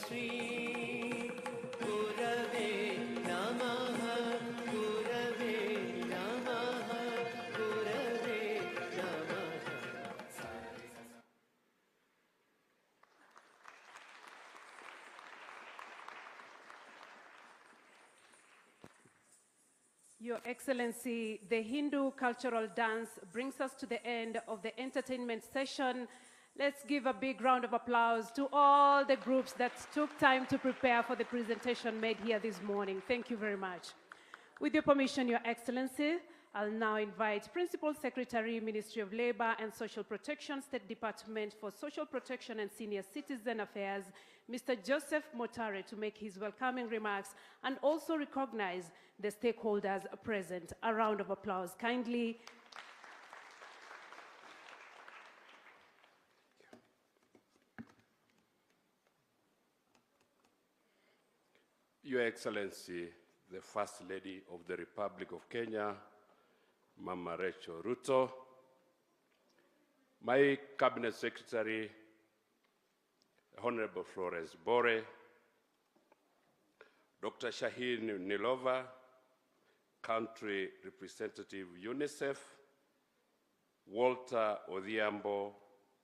Shri Gurave Namaha, Gurave Namaha, Gurave Namaha. Your Excellency, the Hindu cultural dance brings us to the end of the entertainment session. Let's give a big round of applause to all the groups that took time to prepare for the presentation made here this morning. Thank you very much. With your permission, Your Excellency, I'll now invite Principal Secretary, Ministry of Labor and Social Protection, State Department for Social Protection and Senior Citizen Affairs, Mr. Joseph Motare, to make his welcoming remarks and also recognize the stakeholders present. A round of applause, kindly. Your Excellency, the First Lady of the Republic of Kenya, Mama Rachel Ruto, my Cabinet Secretary, Honorable Florence Bore, Dr. Shaheen Nilova, Country Representative UNICEF, Walter Odhiambo,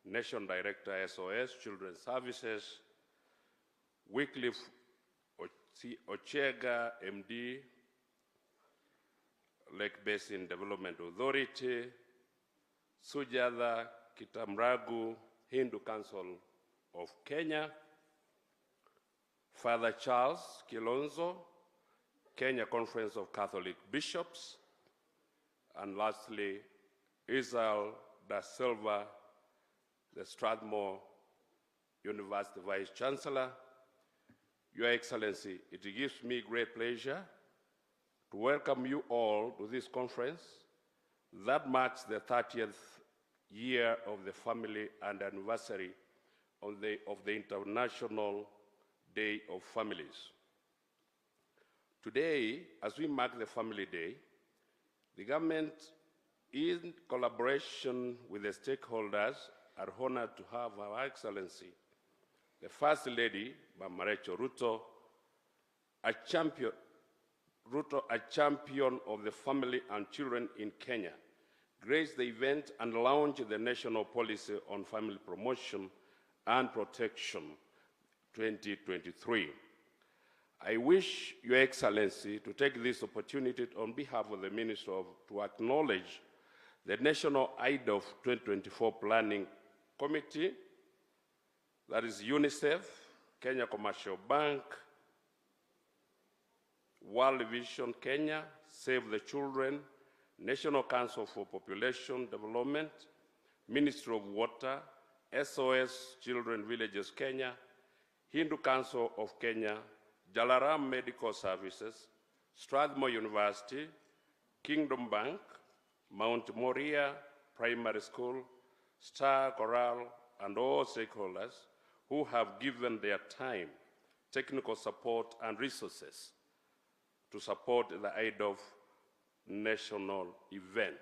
Nation Director SOS Children's Services, Wycliffe Ochega, MD, Lake Basin Development Authority, Sujatha Kitamragu, Hindu Council of Kenya, Father Charles Kilonzo, Kenya Conference of Catholic Bishops, and lastly, Israel da Silva, the Strathmore University Vice Chancellor. Your Excellency, it gives me great pleasure to welcome you all to this conference that marks the 30th year of the family and anniversary of the International Day of Families. Today, as we mark the Family Day, the government, in collaboration with the stakeholders, are honored to have Her Excellency, the First Lady, Mama Rachel Ruto, a champion of the family and children in Kenya, grace the event and launch the National Policy on Family Promotion and Protection 2023. I wish Your Excellency to take this opportunity on behalf of the Minister to acknowledge the National IDOF 2024 Planning Committee, that is UNICEF, Kenya Commercial Bank, World Vision Kenya, Save the Children, National Council for Population Development, Ministry of Water, SOS Children Villages Kenya, Hindu Council of Kenya, Jalaram Medical Services, Strathmore University, Kingdom Bank, Mount Moriah Primary School, Star Chorale, and all stakeholders who have given their time, technical support, and resources to support the IDOF national event.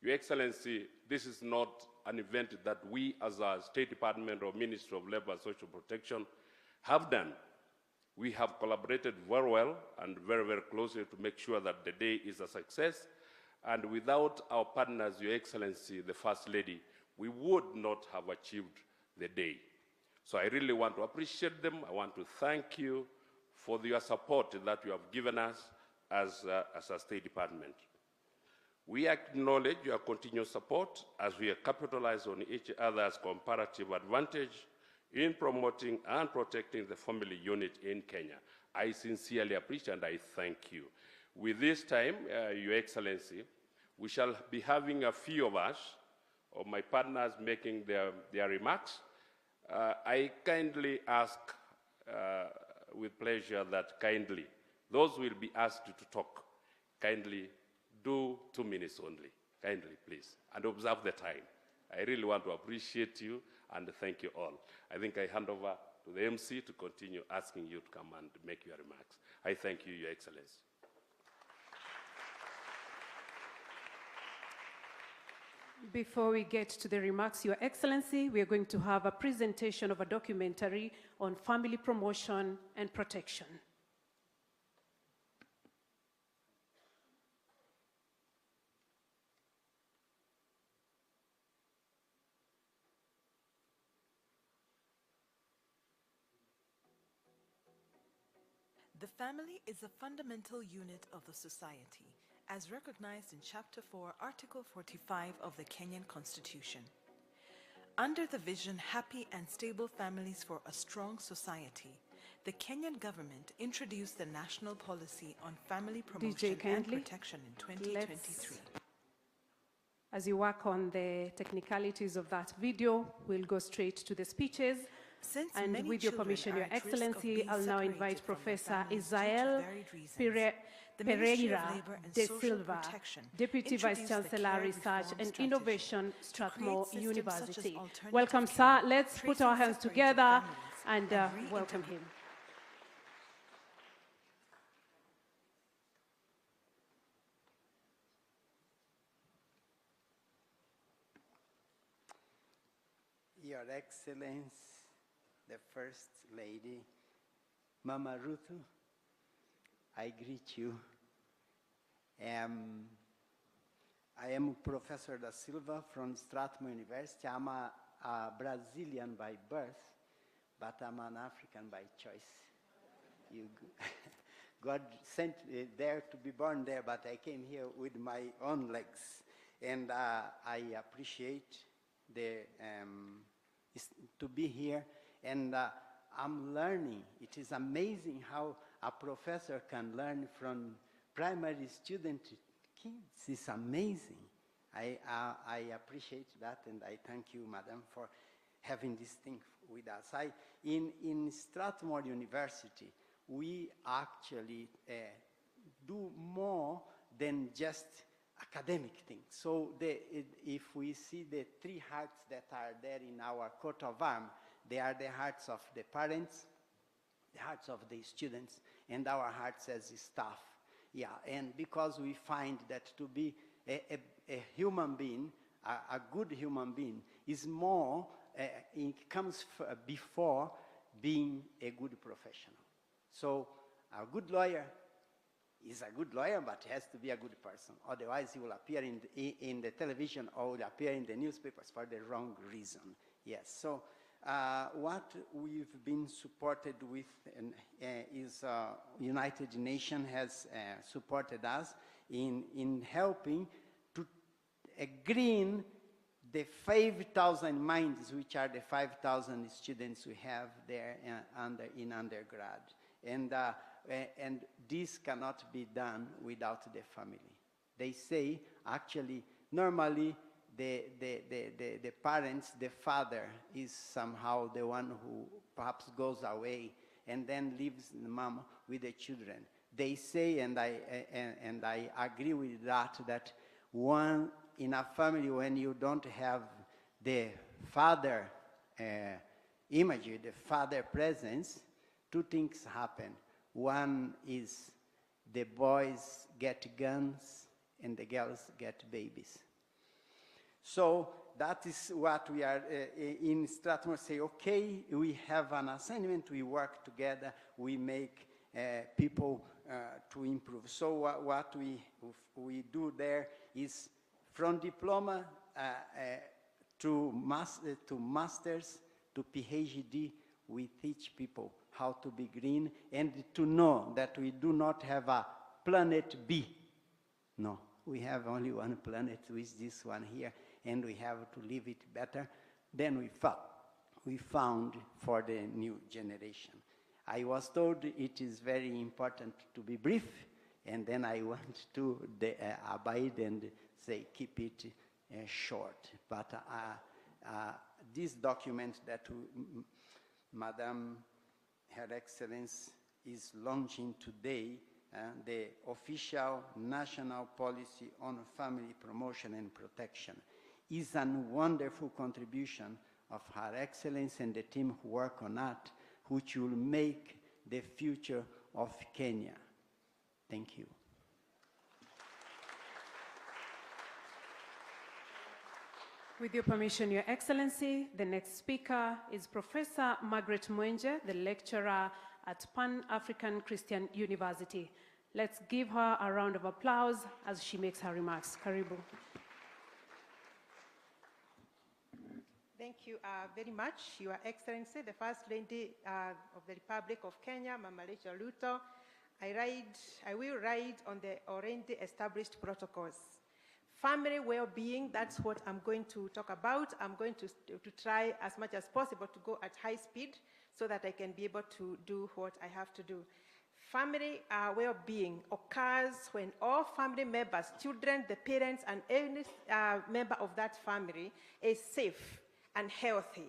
Your Excellency, this is not an event that we as a State Department or Ministry of Labor and Social Protection have done. We have collaborated very well and very, very closely to make sure that the day is a success. And without our partners, Your Excellency, the First Lady, we would not have achieved the day. So I really want to appreciate them. I want to thank you for your support that you have given us as a State Department. We acknowledge your continued support as we capitalize on each other's comparative advantage in promoting and protecting the family unit in Kenya. I sincerely appreciate and I thank you. With this time, Your Excellency, we shall be having a few of us, of my partners, making their remarks. I kindly ask with pleasure that kindly, those will be asked to talk, kindly do 2 minutes only, kindly please, and observe the time. I really want to appreciate you and thank you all. I think I hand over to the MC to continue asking you to come and make your remarks. I thank you, Your Excellency. Before we get to the remarks, Your Excellency, we are going to have a presentation of a documentary on family promotion and protection. The family is a fundamental unit of the society, as recognized in Chapter 4, Article 45 of the Kenyan Constitution. Under the vision Happy and Stable Families for a Strong Society, the Kenyan government introduced the National Policy on Family Promotion and Protection in 2023. As you work on the technicalities of that video, we'll go straight to the speeches. And with your permission, Your Excellency, I'll now invite Professor Isael Pereira de Silva, Deputy Vice Chancellor, Research and Innovation, Strathmore University. Welcome, sir. Let's put our hands together and welcome him. Your Excellency, the First Lady, Mama Ruth, I greet you. I am Professor Da Silva from Strathmore University. I'm a Brazilian by birth, but I'm an African by choice. God sent me there to be born there, but I came here with my own legs. And I appreciate to be here. And I'm learning. It is amazing how a professor can learn from primary student kids. It's amazing. I appreciate that, and I thank you, Madam, for having this thing with us. In Strathmore University, we actually do more than just academic things. So if we see the three hearts that are there in our coat of arms, they are the hearts of the parents, the hearts of the students, and our hearts as staff. Yeah, and because we find that to be a human being, a good human being, is more, it comes before being a good professional. So a good lawyer is a good lawyer, but he has to be a good person. Otherwise, he will appear in the television or will appear in the newspapers for the wrong reason. Yes, so what we've been supported with is United Nations has supported us in helping to green the 5,000 minds, which are the 5,000 students we have there in undergrad. And this cannot be done without the family. They say, actually, normally, the parents, the father is somehow the one who perhaps goes away and then leaves the mom with the children. They say, and I agree with that one in a family, when you don't have the father imagery, the father presence, two things happen. One is the boys get guns and the girls get babies. So that is what we are in Strathmore say, okay, we have an assignment, we work together, we make people to improve. So what we do there is from diploma to masters to PhD, we teach people how to be green and to know that we do not have a planet B. No, we have only one planet with this one here, and we have to live it better than we found for the new generation. I was told it is very important to be brief, and then I want to abide and say keep it short. But this document that Madam, Her Excellency, is launching today, the official national policy on family promotion and protection, is a wonderful contribution of Her Excellency and the team who work on that, which will make the future of Kenya. Thank you. With your permission, Your Excellency, the next speaker is Professor Margaret Mwenje, the lecturer at Pan-African Christian University. Let's give her a round of applause as she makes her remarks. Karibu. Thank you very much, Your Excellency, the First Lady of the Republic of Kenya, Mama Rachel Ruto. I will ride on the already established protocols. Family well-being, that's what I'm going to talk about. I'm going to try as much as possible to go at high speed so that I can be able to do what I have to do. Family well-being occurs when all family members, children, the parents, and any member of that family is safe and healthy.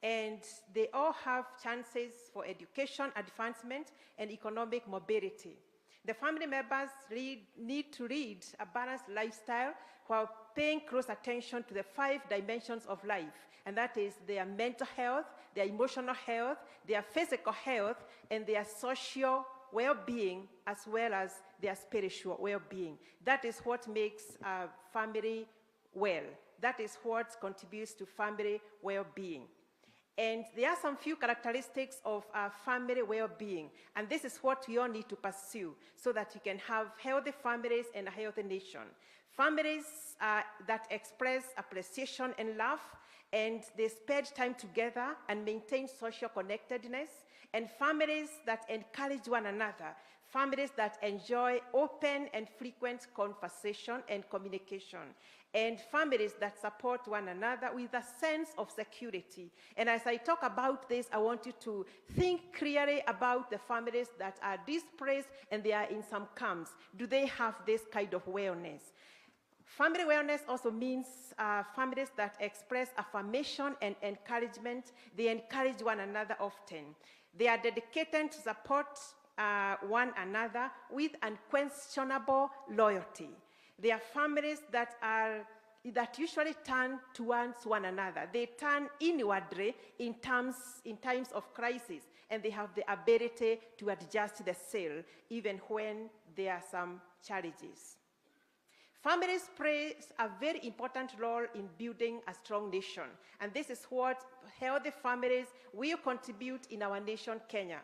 And they all have chances for education, advancement, and economic mobility. The family members need to lead a balanced lifestyle while paying close attention to the 5 dimensions of life, and that is their mental health, their emotional health, their physical health, and their social well-being, as well as their spiritual well-being. That is what makes a family well. That is what contributes to family well-being. And there are some few characteristics of family well-being, and this is what we all need to pursue so that you can have healthy families and a healthy nation. Families that express appreciation and love, and they spend time together and maintain social connectedness, and families that encourage one another, families that enjoy open and frequent conversation and communication, and families that support one another with a sense of security. And as I talk about this, I want you to think clearly about the families that are displaced and they are in some camps. Do they have this kind of wellness? Family wellness also means families that express affirmation and encouragement. They encourage one another often. They are dedicated to support one another with unquestionable loyalty. They are families that usually turn towards one another. They turn inwardly in times of crisis, and they have the ability to adjust the sail even when there are some challenges. Families play a very important role in building a strong nation, and this is what healthy families will contribute in our nation, Kenya.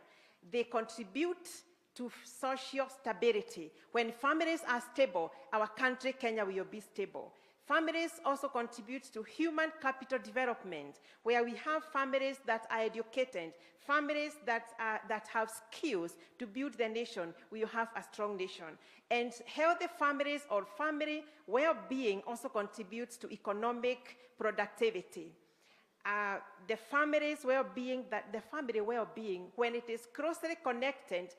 They contribute to social stability. When families are stable, our country, Kenya, will be stable. Families also contribute to human capital development, where we have families that are educated, families that have skills to build the nation. We will have a strong nation. And healthy families or family well-being also contributes to economic productivity. The family well-being, when it is closely connected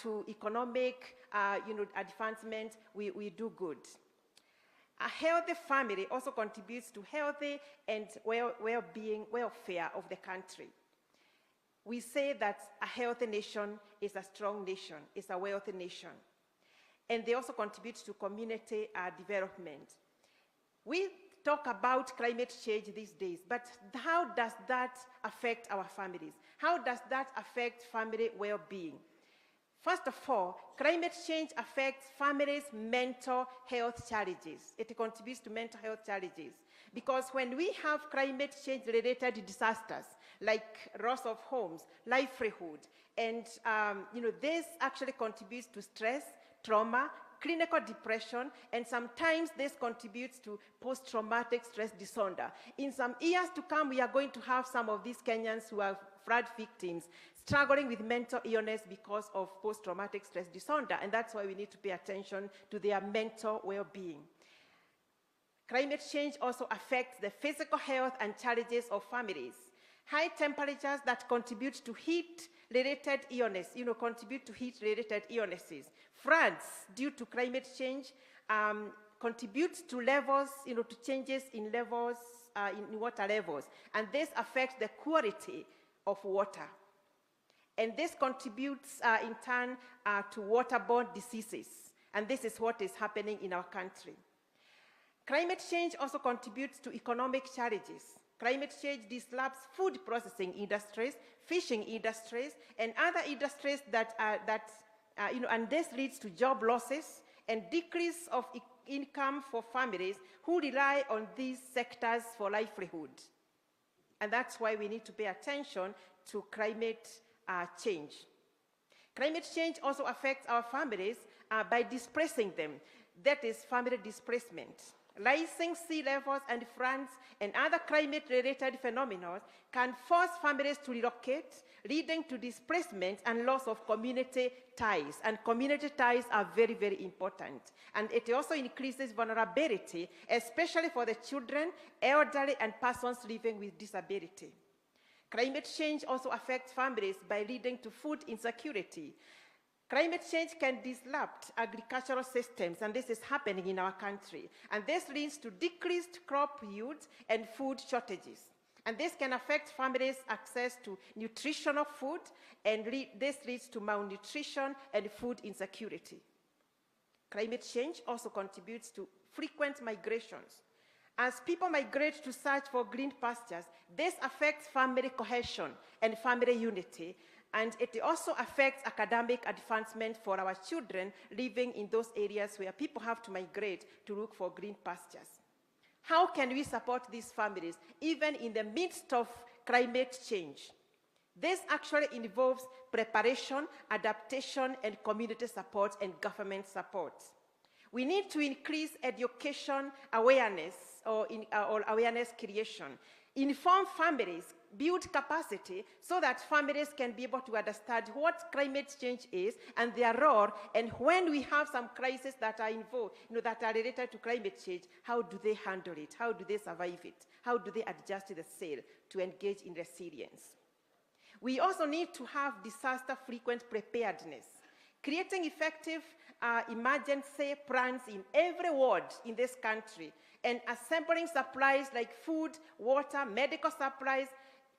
to economic advancement, we do good. A healthy family also contributes to healthy and well-being, welfare of the country. We say that a healthy nation is a strong nation, is a wealthy nation. And they also contribute to community development. We talk about climate change these days, but how does that affect our families? How does that affect family well-being? First of all, climate change affects families' mental health challenges. It contributes to mental health challenges. Because when we have climate change-related disasters, like loss of homes, livelihood, and this actually contributes to stress, trauma, clinical depression, and sometimes this contributes to post-traumatic stress disorder. In some years to come, we are going to have some of these Kenyans who are flood victims struggling with mental illness because of post-traumatic stress disorder, and that's why we need to pay attention to their mental well-being. Climate change also affects the physical health and challenges of families. High temperatures that contribute to heat-related illness, contribute to heat-related illnesses. Floods due to climate change contribute to levels, to changes in levels, in water levels, and this affects the quality of water. And this contributes, in turn, to waterborne diseases, and this is what is happening in our country. Climate change also contributes to economic challenges. Climate change disrupts food processing industries, fishing industries, and other industries and this leads to job losses and decrease of income for families who rely on these sectors for livelihood. And that's why we need to pay attention to climate change. Climate change also affects our families by displacing them. That is family displacement. Rising sea levels and floods and other climate-related phenomena can force families to relocate, leading to displacement and loss of community ties. And community ties are very, very important. And it also increases vulnerability, especially for the children, elderly, and persons living with disability. Climate change also affects families by leading to food insecurity. Climate change can disrupt agricultural systems, and this is happening in our country. And this leads to decreased crop yields and food shortages. And this can affect families' access to nutritional food, and this leads to malnutrition and food insecurity. Climate change also contributes to frequent migrations. As people migrate to search for green pastures, this affects family cohesion and family unity, and it also affects academic advancement for our children living in those areas where people have to migrate to look for green pastures. How can we support these families, even in the midst of climate change? This actually involves preparation, adaptation, and community support and government support. We need to increase education awareness or awareness creation. Inform families, build capacity so that families can be able to understand what climate change is and their role, and when we have some crises that are involved, that are related to climate change, how do they handle it? How do they survive it? How do they adjust the sail to engage in resilience? We also need to have disaster-frequent preparedness, creating effective emergency plans in every ward in this country, and assembling supplies like food, water, medical supplies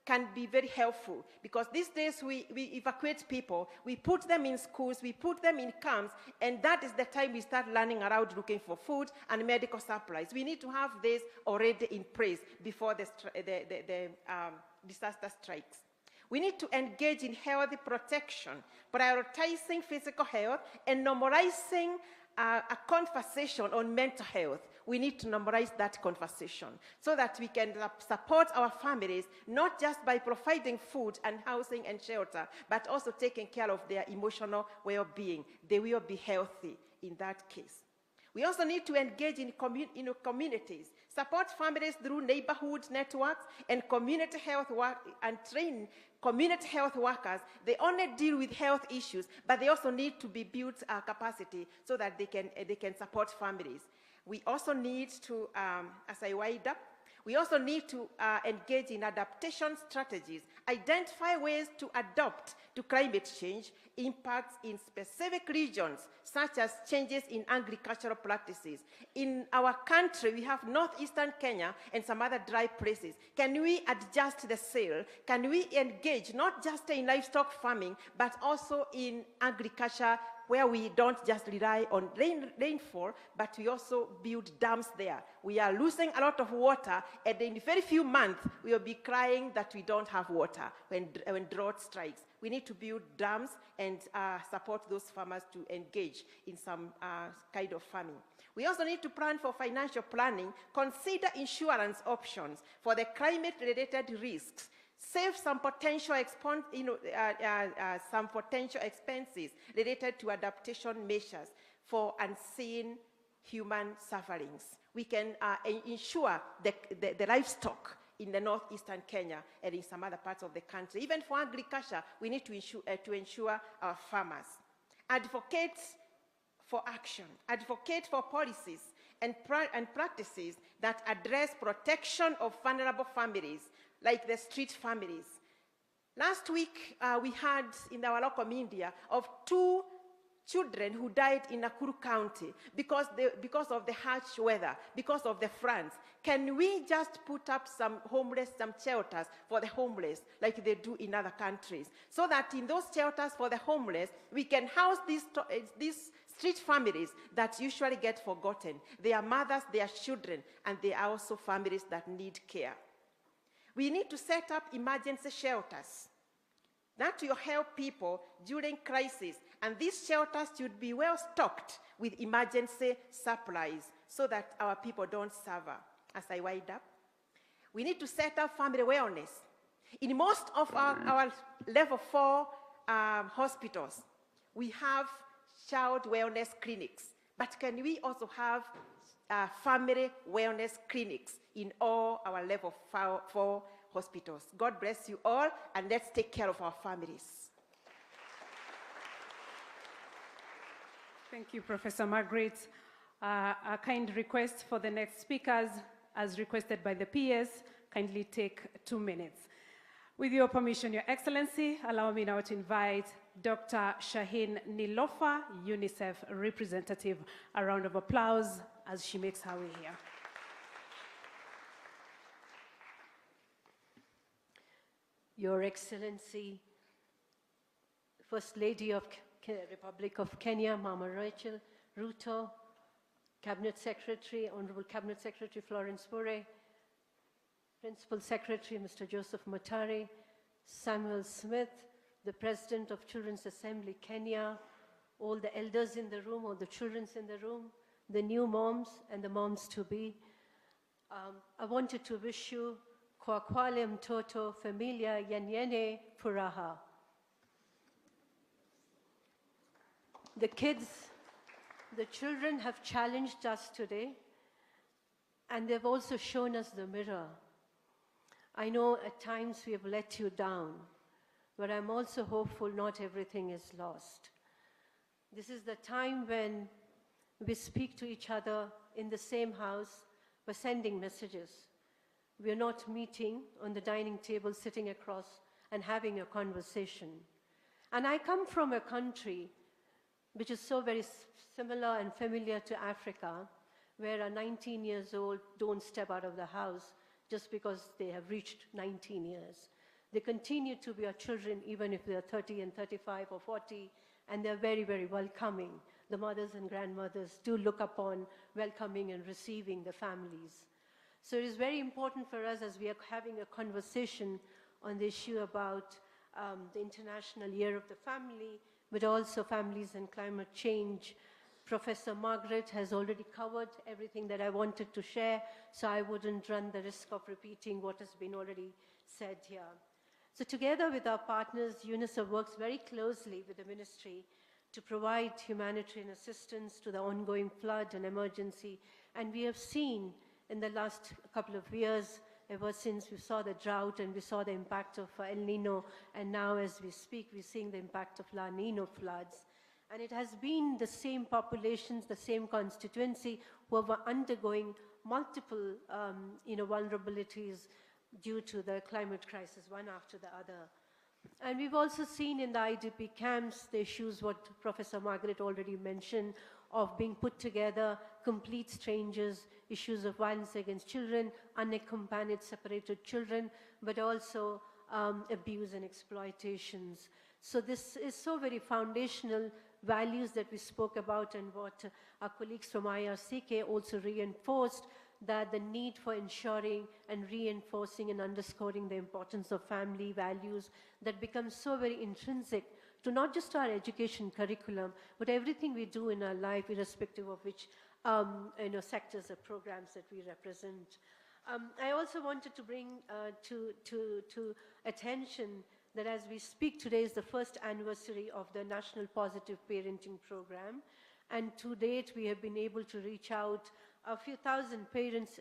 can be very helpful, because these days we evacuate people, we put them in schools, we put them in camps, and that is the time we start running around looking for food and medical supplies. We need to have this already in place before the disaster strikes. We need to engage in health protection, prioritizing physical health and normalizing a conversation on mental health. We need to normalize that conversation so that we can support our families, not just by providing food and housing and shelter, but also taking care of their emotional well-being. They will be healthy in that case. We also need to engage in communities, support families through neighborhood networks and community health work, and train community health workers. They only deal with health issues, but they also need to be built capacity so that they can support families. We also need to, as I wind up, we also need to engage in adaptation strategies, identify ways to adapt to climate change impacts in specific regions, such as changes in agricultural practices. In our country, we have northeastern Kenya and some other dry places. Can we adjust the sail? Can we engage not just in livestock farming, but also in agriculture, where we don't just rely on rainfall, but we also build dams there. We are losing a lot of water, and in very few months, we will be crying that we don't have water when drought strikes. We need to build dams and support those farmers to engage in some kind of farming. We also need to plan for financial planning, consider insurance options for the climate-related risks, save some potential expenses related to adaptation measures for unseen human sufferings. We can ensure the livestock in the northeastern Kenya and in some other parts of the country. Even for agriculture, we need to ensure our farmers. Advocate for action, advocate for policies and practices that address protection of vulnerable families, like the street families. Last week, we heard in our local media of 2 children who died in Nakuru County because of the harsh weather, because of the floods. Can we just put up some shelters for the homeless, like they do in other countries, so that in those shelters for the homeless, we can house these street families that usually get forgotten. They are mothers, they are children, and they are also families that need care. We need to set up emergency shelters That will help people during crisis. And these shelters should be well stocked with emergency supplies so that our people don't suffer. As I wind up, we need to set up family wellness. In most of our level 4 hospitals, we have child wellness clinics. But can we also have family wellness clinics in all our level 4 hospitals? God bless you all, and let's take care of our families. Thank you, Professor Margaret. A kind request for the next speakers, as requested by the peers, kindly take 2 minutes. With your permission, Your Excellency, allow me now to invite Dr. Shaheen Nilofa, UNICEF representative. A round of applause as she makes her way here. Your Excellency, First Lady of Republic of Kenya, Mama Rachel Ruto, Cabinet Secretary, Honorable Cabinet Secretary Florence Bure, Principal Secretary Mr. Joseph Mutare, Samuel Smith, the President of Children's Assembly Kenya, all the elders in the room, all the children's in the room, the new moms and the moms-to-be. I wanted to wish you Kwakwale Mtoto Familia Yanyene Furaha. The kids, the children have challenged us today, and they've also shown us the mirror. I know at times we have let you down, but I'm also hopeful not everything is lost. This is the time when we speak to each other in the same house by sending messages. We are not meeting on the dining table, sitting across and having a conversation. And I come from a country which is so very similar and familiar to Africa, where a 19 years old don't step out of the house just because they have reached 19 years. They continue to be our children even if they're 30 and 35 or 40, and they're very, very welcoming. The mothers and grandmothers do look upon welcoming and receiving the families. So it is very important for us as we are having a conversation on the issue about the International Year of the Family, but also families and climate change. Professor Margaret has already covered everything that I wanted to share, so I wouldn't run the risk of repeating what has been already said here. So together with our partners, UNICEF works very closely with the ministry to provide humanitarian assistance to the ongoing flood and emergency. And we have seen in the last couple of years, ever since we saw the drought and we saw the impact of El Nino, and now as we speak, we're seeing the impact of La Nina floods. And it has been the same populations, the same constituency who are undergoing multiple vulnerabilities due to the climate crisis, one after the other. And we've also seen in the IDP camps the issues what Professor Margaret already mentioned of being put together, complete strangers, issues of violence against children, unaccompanied separated children, but also abuse and exploitations. So this is so very foundational values that we spoke about, and what our colleagues from IRCK also reinforced, that the need for ensuring and reinforcing and underscoring the importance of family values that becomes so very intrinsic to not just our education curriculum, but everything we do in our life, irrespective of which sectors or programs that we represent. I also wanted to bring to attention that as we speak, today is the first anniversary of the National Positive Parenting Program. And to date, we have been able to reach out a few thousand parents,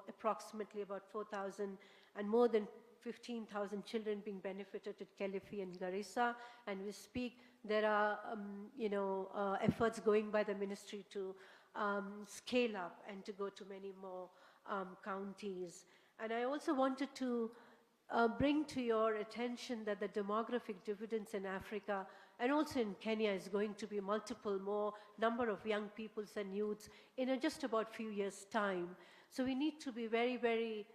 approximately about 4,000, and more than 15,000 children being benefited at Kilifi and Garissa. And we speak, there are, efforts going by the ministry to scale up and to go to many more counties. And I also wanted to bring to your attention that the demographic dividends in Africa and also in Kenya is going to be multiple more number of young peoples and youths in just about few years' time. So we need to be very, very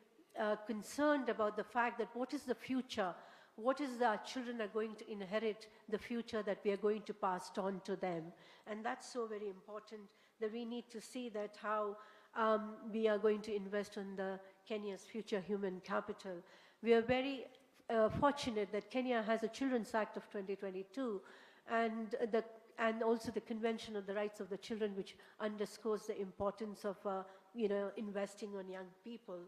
concerned about the fact that what is the future, what is our children are going to inherit, the future that we are going to pass on to them. And that's so very important that we need to see that how we are going to invest in the Kenya's future human capital. We are very fortunate that Kenya has a Children's Act of 2022 and also the Convention on the Rights of the Children, which underscores the importance of investing on young people.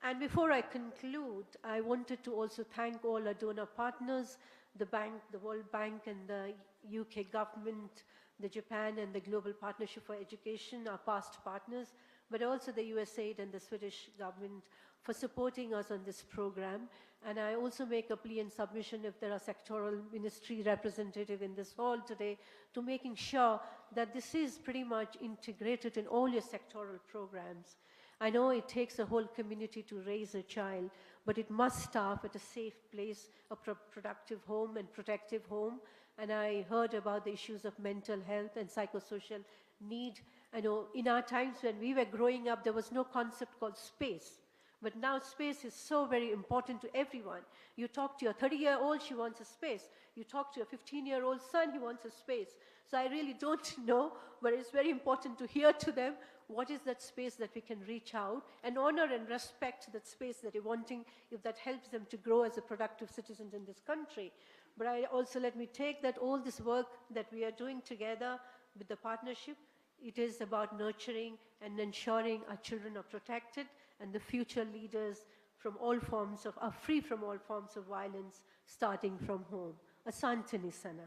And before I conclude, I wanted to also thank all our donor partners, the bank, the World Bank and the UK government, the Japan and the Global Partnership for Education, our past partners, but also the USAID and the Swedish government for supporting us on this program. And I also make a plea and submission if there are sectoral ministry representative in this hall today to making sure that this is pretty much integrated in all your sectoral programs. I know it takes a whole community to raise a child, but it must start at a safe place, a productive home and protective home. And I heard about the issues of mental health and psychosocial need. I know in our times when we were growing up, there was no concept called space. But now space is so very important to everyone. You talk to your 30-year-old, she wants a space. You talk to your 15-year-old son, he wants a space. So I really don't know, but it's very important to hear to them what is that space that we can reach out and honor and respect that space that they're wanting if that helps them to grow as a productive citizens in this country. But I also let me take that all this work that we are doing together with the partnership, it is about nurturing and ensuring our children are protected and the future leaders from all forms of, are free from all forms of violence, starting from home. Asante Sana.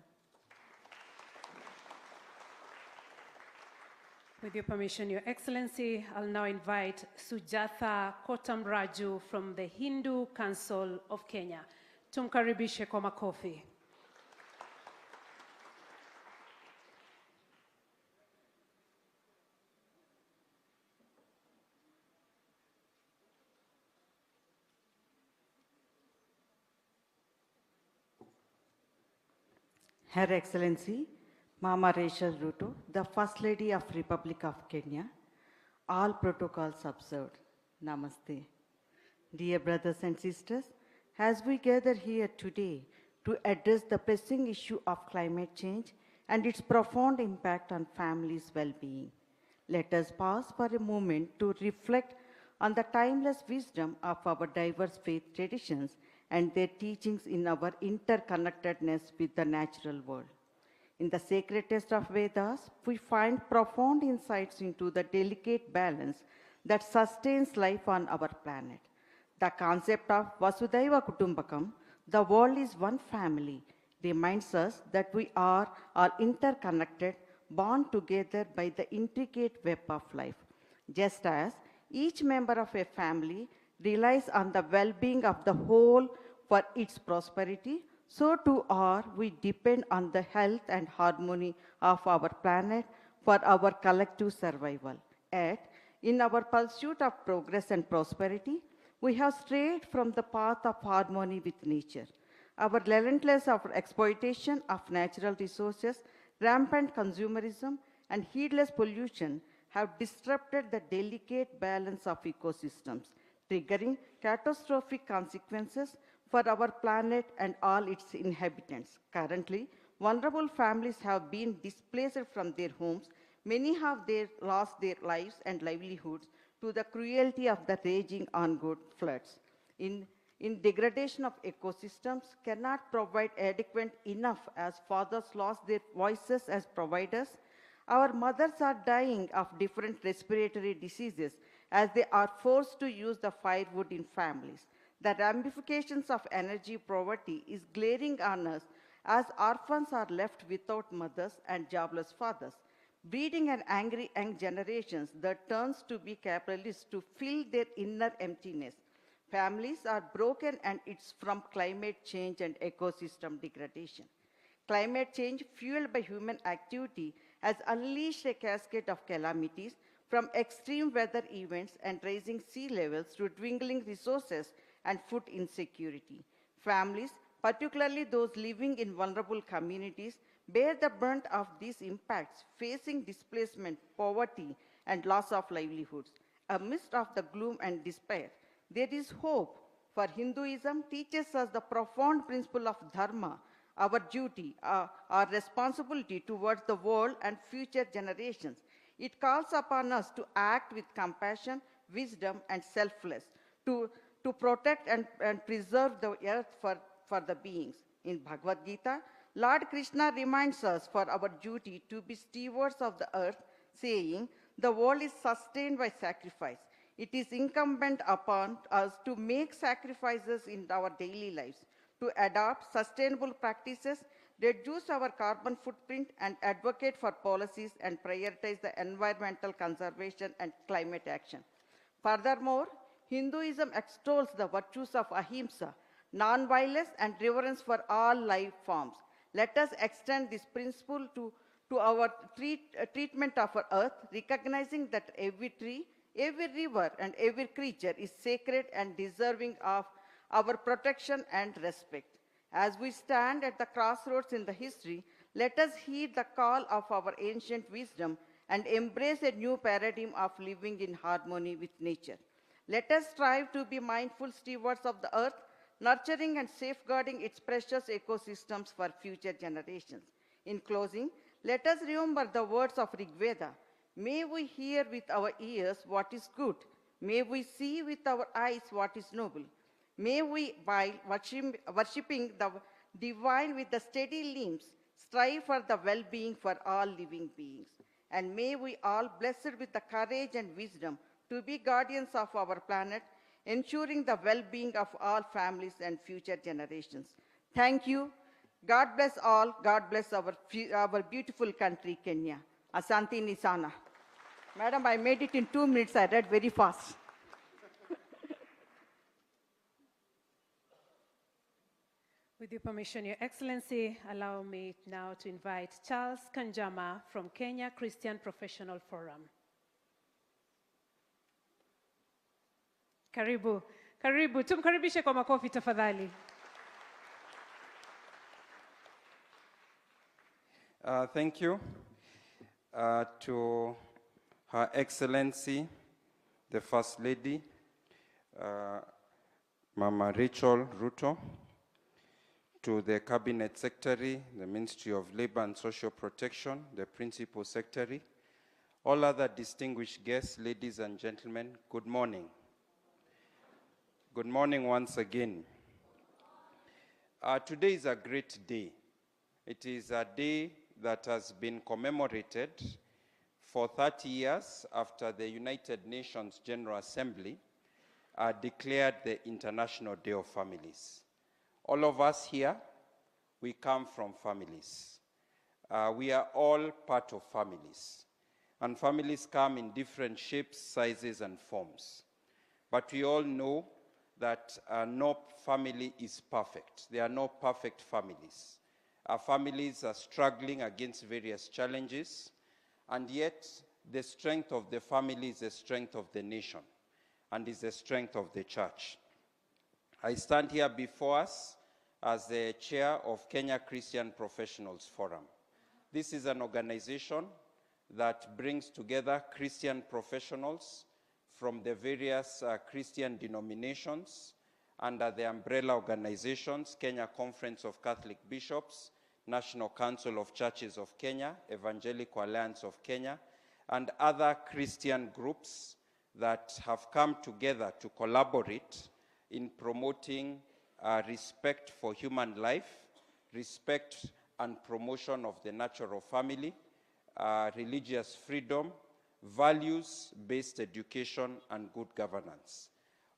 With your permission, Your Excellency, I'll now invite Sujatha Kotamraju from the Hindu Council of Kenya. Tumkaribishe kwa makofi. Her Excellency, Mama Rachel Ruto, the First Lady of Republic of Kenya, all protocols observed. Namaste. Dear brothers and sisters, as we gather here today to address the pressing issue of climate change and its profound impact on families' well-being, let us pause for a moment to reflect on the timeless wisdom of our diverse faith traditions and their teachings in our interconnectedness with the natural world. In the sacred text of Vedas, we find profound insights into the delicate balance that sustains life on our planet. The concept of Vasudhaiva Kutumbakam, the world is one family, reminds us that we are all interconnected, bound together by the intricate web of life. Just as each member of a family relies on the well-being of the whole for its prosperity, so too are we depend on the health and harmony of our planet for our collective survival. Yet, in our pursuit of progress and prosperity, we have strayed from the path of harmony with nature. Our relentless exploitation of natural resources, rampant consumerism, and heedless pollution have disrupted the delicate balance of ecosystems, triggering catastrophic consequences for our planet and all its inhabitants. Currently, vulnerable families have been displaced from their homes. Many have lost their lives and livelihoods to the cruelty of the raging ongoing floods. In degradation of ecosystems cannot provide adequate enough as fathers lost their voices as providers. Our mothers are dying of different respiratory diseases as they are forced to use the firewood in families. The ramifications of energy poverty is glaring on us as orphans are left without mothers and jobless fathers, breeding an angry young generations that turns to be capitalists to fill their inner emptiness. Families are broken and it's from climate change and ecosystem degradation. Climate change fueled by human activity has unleashed a cascade of calamities from extreme weather events and rising sea levels to dwindling resources and food insecurity. Families, particularly those living in vulnerable communities, bear the brunt of these impacts, facing displacement, poverty, and loss of livelihoods. Amidst of the gloom and despair, there is hope, for Hinduism teaches us the profound principle of dharma, our duty, our responsibility towards the world and future generations. It calls upon us to act with compassion, wisdom, and selflessness, to protect and preserve the earth for the beings. In Bhagavad Gita, Lord Krishna reminds us for our duty to be stewards of the earth, saying, the world is sustained by sacrifice. It is incumbent upon us to make sacrifices in our daily lives, to adopt sustainable practices, reduce our carbon footprint, and advocate for policies and prioritize the environmental conservation and climate action. Furthermore, Hinduism extols the virtues of ahimsa, non-violence, and reverence for all life forms. Let us extend this principle to our treatment of our earth, recognizing that every tree, every river, and every creature is sacred and deserving of our protection and respect. As we stand at the crossroads in the history, let us heed the call of our ancient wisdom and embrace a new paradigm of living in harmony with nature. Let us strive to be mindful stewards of the earth, nurturing and safeguarding its precious ecosystems for future generations. In closing, let us remember the words of Rig Veda. May we hear with our ears what is good. May we see with our eyes what is noble. May we, by worshipping the divine with the steady limbs, strive for the well-being for all living beings. And may we all, blessed with the courage and wisdom, to be guardians of our planet, ensuring the well-being of all families and future generations. Thank you. God bless all. God bless our beautiful country, Kenya. Asante Nisana. Madam, I made it in 2 minutes. I read very fast. With your permission, Your Excellency, allow me now to invite Charles Kanjama from Kenya Christian Professional Forum. Karibu, karibu. Tumkaribishe kwa makofi tafadhali. Thank you to Her Excellency, the First Lady, Mama Rachel Ruto, to the Cabinet Secretary, the Ministry of Labor and Social Protection, the Principal Secretary, all other distinguished guests, ladies and gentlemen, good morning. Good morning once again. Today is a great day. It is a day that has been commemorated for 30 years after the United Nations General Assembly declared the International Day of Families. All of us here, we come from families. We are all part of families. And families come in different shapes, sizes, and forms. But we all know that no family is perfect. There are no perfect families. Our families are struggling against various challenges, and yet the strength of the family is the strength of the nation and is the strength of the church. I stand here before us as the chair of Kenya Christian Professionals Forum. This is an organization that brings together Christian professionals from the various Christian denominations under the umbrella organizations, Kenya Conference of Catholic Bishops, National Council of Churches of Kenya, Evangelical Alliance of Kenya, and other Christian groups that have come together to collaborate in promoting respect for human life, respect and promotion of the natural family, religious freedom, values-based education, and good governance.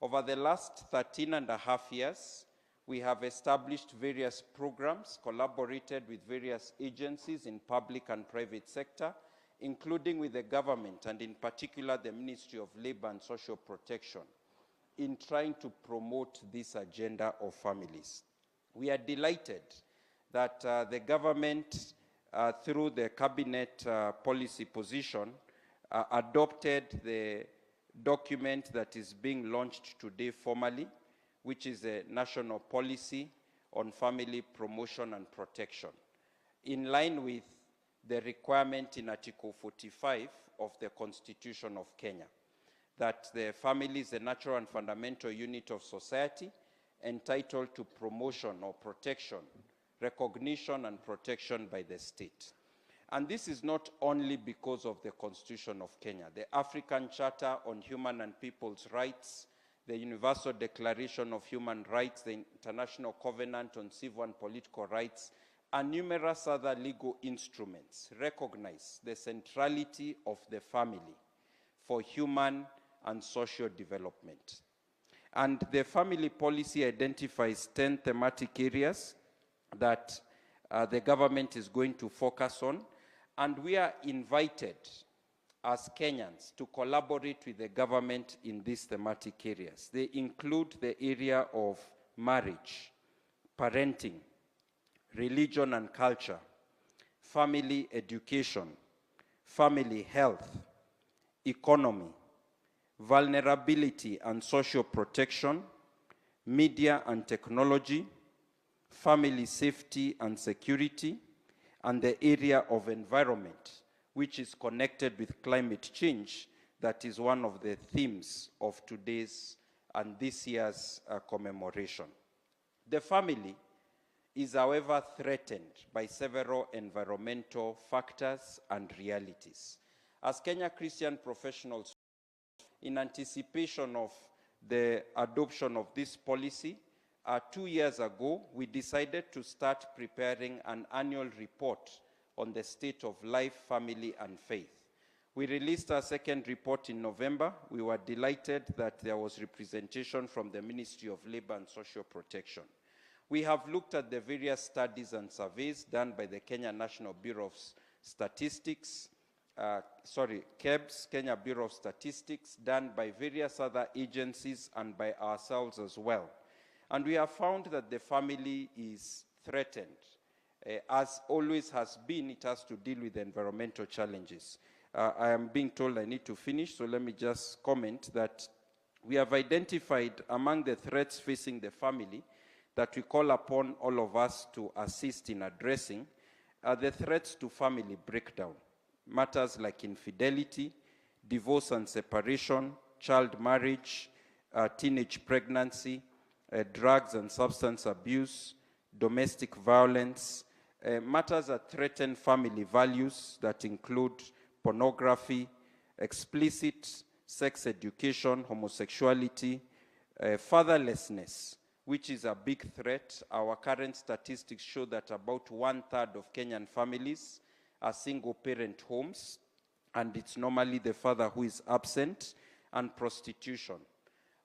Over the last 13 and a half years, we have established various programs, collaborated with various agencies in public and private sector, including with the government, and in particular the Ministry of Labor and Social Protection, in trying to promote this agenda of families. We are delighted that the government, through the cabinet policy position, adopted the document that is being launched today formally, which is a national policy on family promotion and protection, in line with the requirement in Article 45 of the Constitution of Kenya, that the family is a natural and fundamental unit of society entitled to promotion or protection, recognition and protection by the state. And this is not only because of the Constitution of Kenya. The African Charter on Human and People's Rights, the Universal Declaration of Human Rights, the International Covenant on Civil and Political Rights, and numerous other legal instruments recognize the centrality of the family for human and social development. And the family policy identifies 10 thematic areas that the government is going to focus on, and we are invited as Kenyans to collaborate with the government in these thematic areas. They include the area of marriage, parenting, religion and culture, family education, family health, economy, vulnerability and social protection, media and technology, family safety and security, and the area of environment, which is connected with climate change. That is one of the themes of today's and this year's commemoration. The family is, however, threatened by several environmental factors and realities. As Kenya Christian professionals, in anticipation of the adoption of this policy, 2 years ago, we decided to start preparing an annual report on the state of life, family, and faith. We released our second report in November. We were delighted that there was representation from the Ministry of Labor and Social Protection. We have looked at the various studies and surveys done by the Kenya National Bureau of Statistics, KEBS, Kenya Bureau of Statistics, done by various other agencies and by ourselves as well. And we have found that the family is threatened. As always has been, it has to deal with environmental challenges. I am being told I need to finish, so let me just comment that we have identified among the threats facing the family that we call upon all of us to assist in addressing the threats to family breakdown. Matters like infidelity, divorce and separation, child marriage, teenage pregnancy, drugs and substance abuse, domestic violence, matters that threaten family values that include pornography, explicit sex education, homosexuality, fatherlessness, which is a big threat. Our current statistics show that about 1/3 of Kenyan families are single-parent homes, and it's normally the father who is absent, and prostitution.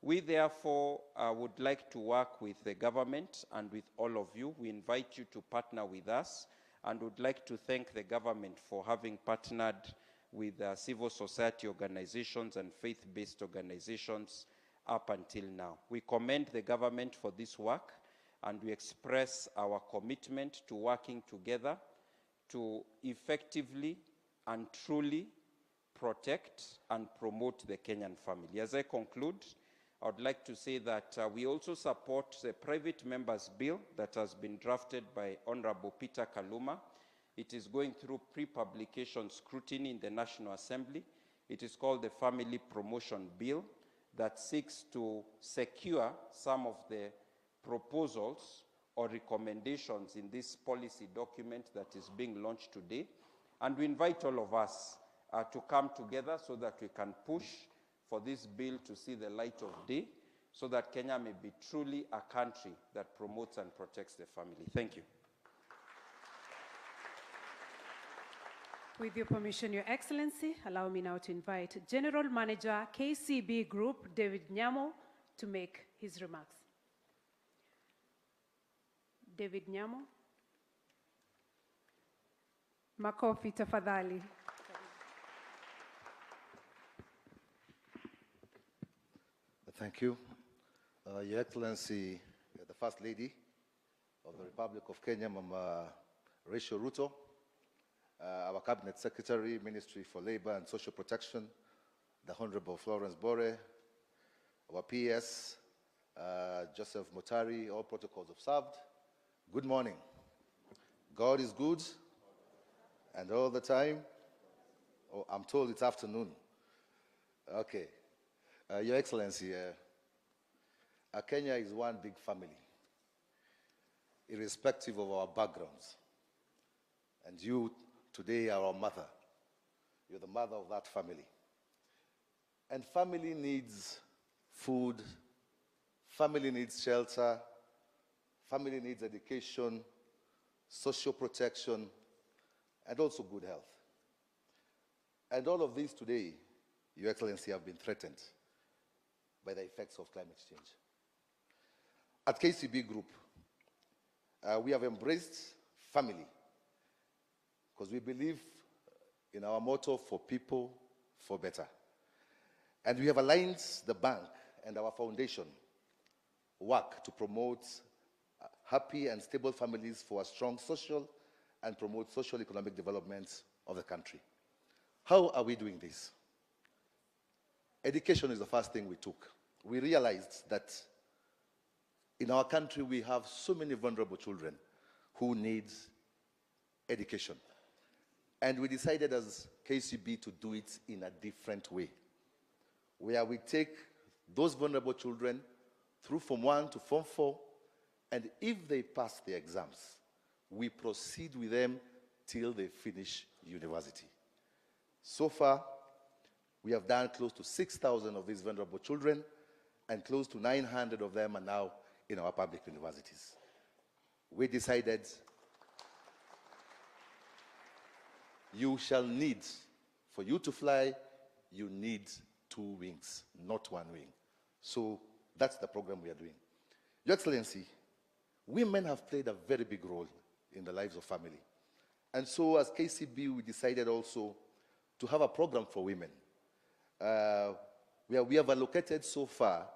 We therefore would like to work with the government and with all of you. We invite you to partner with us, and would like to thank the government for having partnered with civil society organizations and faith-based organizations up until now. We commend the government for this work, and we express our commitment to working together to effectively and truly protect and promote the Kenyan family. As I conclude, I would like to say that we also support the private members' bill that has been drafted by Honorable Peter Kaluma. It is going through pre-publication scrutiny in the National Assembly. It is called the Family Promotion Bill that seeks to secure some of the proposals or recommendations in this policy document that is being launched today. And we invite all of us to come together so that we can push for this bill to see the light of day, so that Kenya may be truly a country that promotes and protects the family. Thank you. With your permission, Your Excellency, allow me now to invite General Manager, KCB Group, David Nyamo, to make his remarks. David Nyamo. Makofi tafadhali. Thank you. Your Excellency, the First Lady of the Republic of Kenya, Mama Rachel Ruto, our Cabinet Secretary, Ministry for Labor and Social Protection, the Honorable Florence Bore, our PS, Joseph Mutari, all protocols observed. Good morning. God is good, and all the time. Oh, I'm told it's afternoon. Okay. Your Excellency, Kenya is one big family, irrespective of our backgrounds. And you today are our mother. You're the mother of that family. And family needs food family needs shelter, family needs education, social protection, and also good health. And all of these today, Your Excellency, have been threatened by the effects of climate change. At KCB Group, we have embraced family because we believe in our motto, for people, for better. And we have aligned the bank and our foundation work to promote happy and stable families for a strong social and promote social economic development of the country. How are we doing this? Education is the first thing we took. We realized that in our country we have so many vulnerable children who need education. And we decided as KCB to do it in a different way, where we take those vulnerable children through Form 1 to Form 4, and if they pass the exams, we proceed with them till they finish university. So far, we have done close to 6,000 of these vulnerable children, and close to 900 of them are now in our public universities. We decided you shall need, for you to fly, you need 2 wings, not 1 wing. So that's the program we are doing. Your Excellency, women have played a very big role in the lives of family. And so as KCB, we decided also to have a program for women. Where we have allocated so far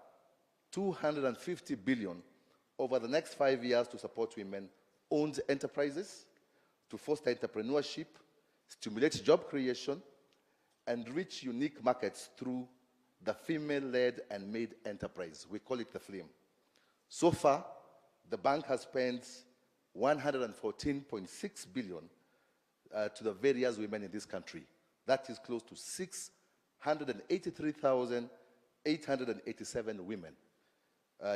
250 billion over the next 5 years to support women-owned enterprises, to foster entrepreneurship, stimulate job creation, and reach unique markets through the female-led and made enterprise. We call it the FLAME. So far, the bank has spent 114.6 billion to the various women in this country. That is close to 683,887 women.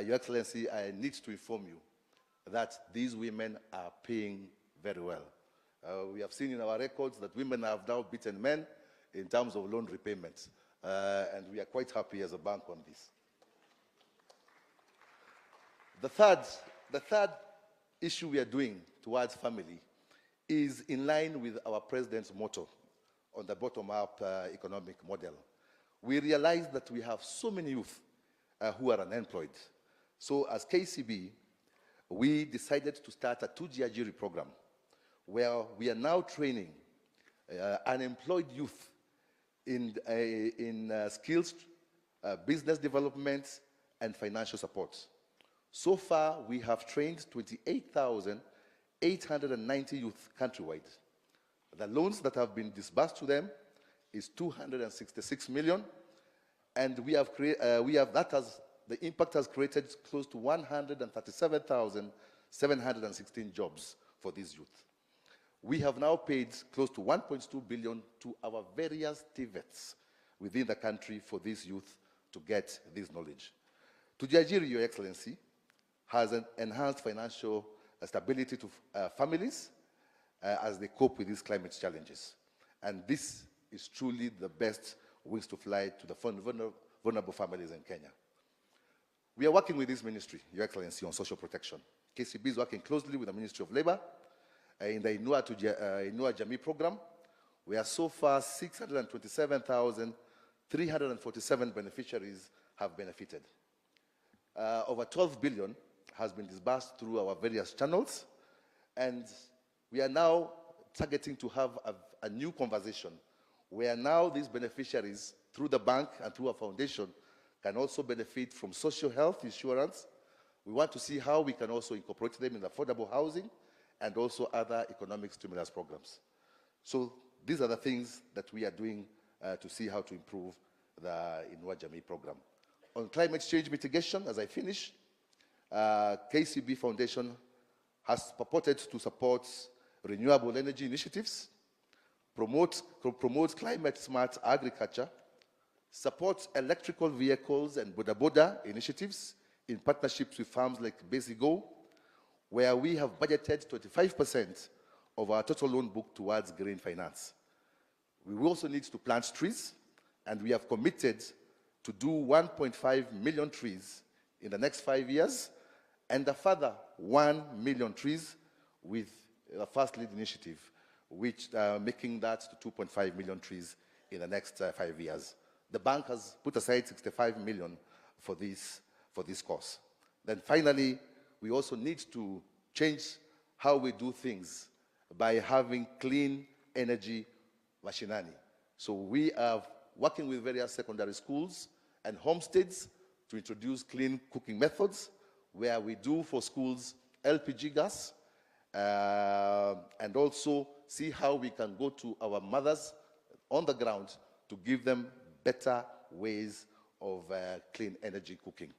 Your Excellency, I need to inform you that these women are paying very well. We have seen in our records that women have now beaten men in terms of loan repayments, and we are quite happy as a bank on this. The third issue we are doing towards family is in line with our president's motto on the bottom-up economic model. We realize that we have so many youth who are unemployed. So as KCB, we decided to start a 2G program where we are now training unemployed youth in skills, business development, and financial support. So far, we have trained 28,890 youth countrywide. The loans that have been disbursed to them is 266 million, and the impact has created close to 137,716 jobs for these youth. We have now paid close to 1.2 billion to our various TVETs within the country for these youth to get this knowledge. Tujiajiri, Your Excellency, has enhanced financial stability to families as they cope with these climate challenges. And this is truly the best wings to fly to the vulnerable families in Kenya. We are working with this ministry, Your Excellency, on social protection. KCB is working closely with the Ministry of Labor in the Inua Jamii program, where so far 627,347 beneficiaries have benefited. Over 12 billion has been disbursed through our various channels, and we are now targeting to have a new conversation where now these beneficiaries, through the bank and through our foundation, can also benefit from social health insurance. We want to see how we can also incorporate them in affordable housing and also other economic stimulus programs. So these are the things that we are doing to see how to improve the Inua Jamii program. On climate change mitigation, as I finish, KCB Foundation has purported to support renewable energy initiatives, promote climate-smart agriculture, support electrical vehicles and boda-boda initiatives in partnerships with farms like Basigo, where we have budgeted 25% of our total loan book towards green finance. We also need to plant trees, and we have committed to do 1.5 million trees in the next 5 years, and a further 1 million trees with the First Lead initiative, which making that to 2.5 million trees in the next 5 years. The bank has put aside 65 million for this cause. Then finally, we also need to change how we do things by having clean energy mashinani. So we are working with various secondary schools and homesteads to introduce clean cooking methods, where we do for schools LPG gas, and also see how we can go to our mothers on the ground to give them better ways of clean energy cooking.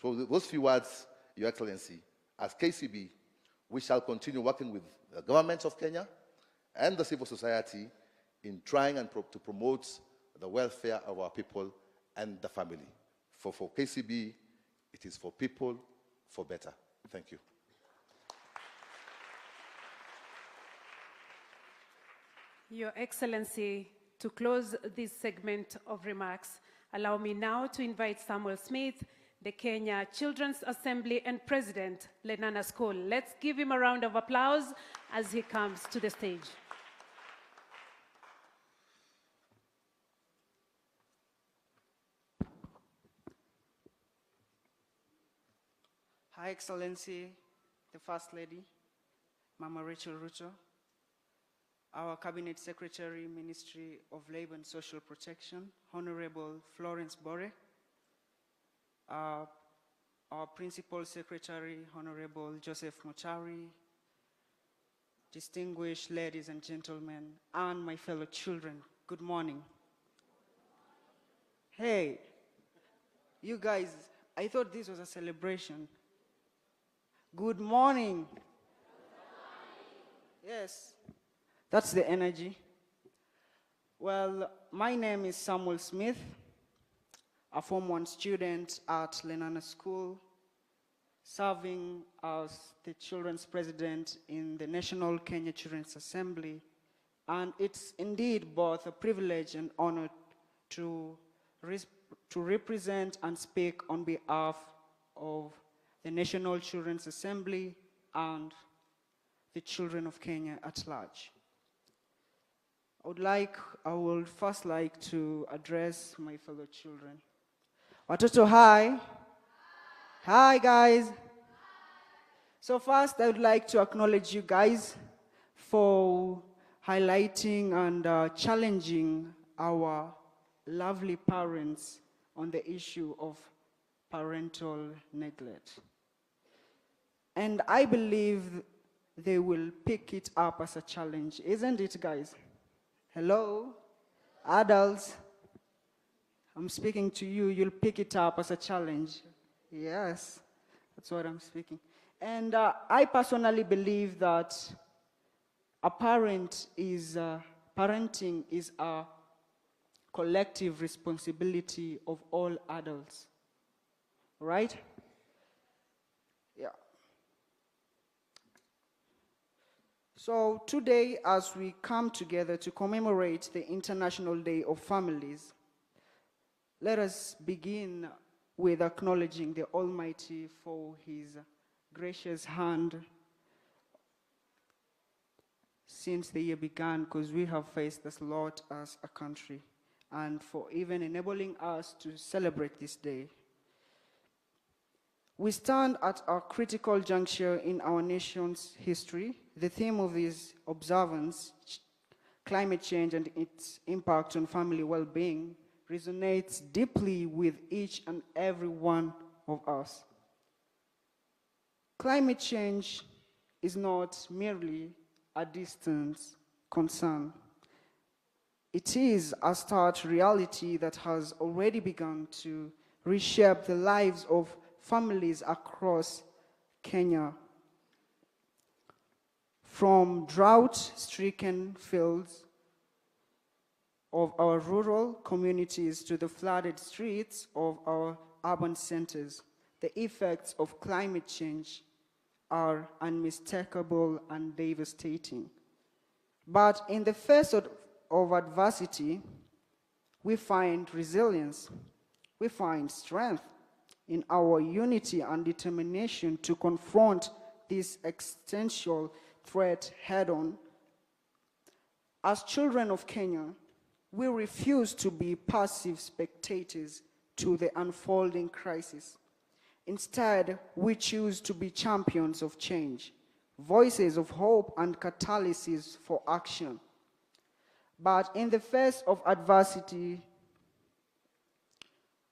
So those few words, Your Excellency, as KCB, we shall continue working with the government of Kenya and the civil society in trying and to promote the welfare of our people and the family. For KCB, it is for people, for better. Thank you. Your Excellency, to close this segment of remarks, allow me now to invite Samuel Smith, the Kenya Children's Assembly and President, Lenana School. Let's give him a round of applause as he comes to the stage. Her Excellency, the First Lady, Mama Rachel Ruto, our Cabinet Secretary, Ministry of Labor and Social Protection, Honorable Florence Bore, our Principal Secretary, Honorable Joseph Mochari, distinguished ladies and gentlemen, and my fellow children, good morning. Hey, you guys, I thought this was a celebration. Good morning. Yes, that's the energy. Well, my name is Samuel Smith, a Form 1 student at Lenana School, serving as the Children's President in the National Kenya Children's Assembly. And it's indeed both a privilege and honor to represent and speak on behalf of the National Children's Assembly and the children of Kenya at large. I would first like to address my fellow children. Watoto, hi. Hi, guys. So first, I would like to acknowledge you guys for highlighting and challenging our lovely parents on the issue of parental neglect. And I believe they will pick it up as a challenge, isn't it, guys? Hello? Adults, I'm speaking to you. You'll pick it up as a challenge. Yes, that's what I'm speaking. And I personally believe that parenting is a collective responsibility of all adults, right? Yeah. So today, as we come together to commemorate the International Day of Families, let us begin with acknowledging the Almighty for His gracious hand since the year began, because we have faced a lot as a country, and for even enabling us to celebrate this day. We stand at a critical juncture in our nation's history. The theme of this observance, climate change and its impact on family well-being, resonates deeply with each and every one of us. Climate change is not merely a distant concern. It is a stark reality that has already begun to reshape the lives of families across Kenya. From drought-stricken fields of our rural communities to the flooded streets of our urban centers, the effects of climate change are unmistakable and devastating. But in the face of adversity, we find resilience, we find strength, in our unity and determination to confront this existential threat head-on. As children of Kenya, we refuse to be passive spectators to the unfolding crisis. Instead, we choose to be champions of change, voices of hope and catalysis for action. But in the face of adversity,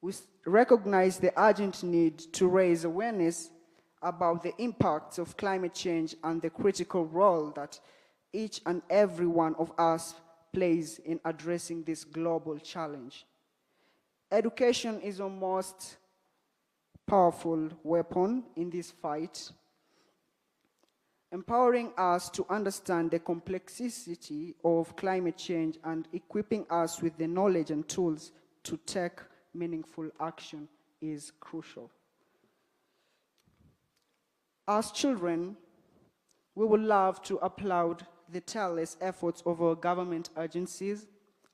we recognize the urgent need to raise awareness about the impacts of climate change and the critical role that each and every one of us plays in addressing this global challenge. Education is a most powerful weapon in this fight, empowering us to understand the complexity of climate change and equipping us with the knowledge and tools to take meaningful action is crucial. As children, we would love to applaud the tireless efforts of our government agencies,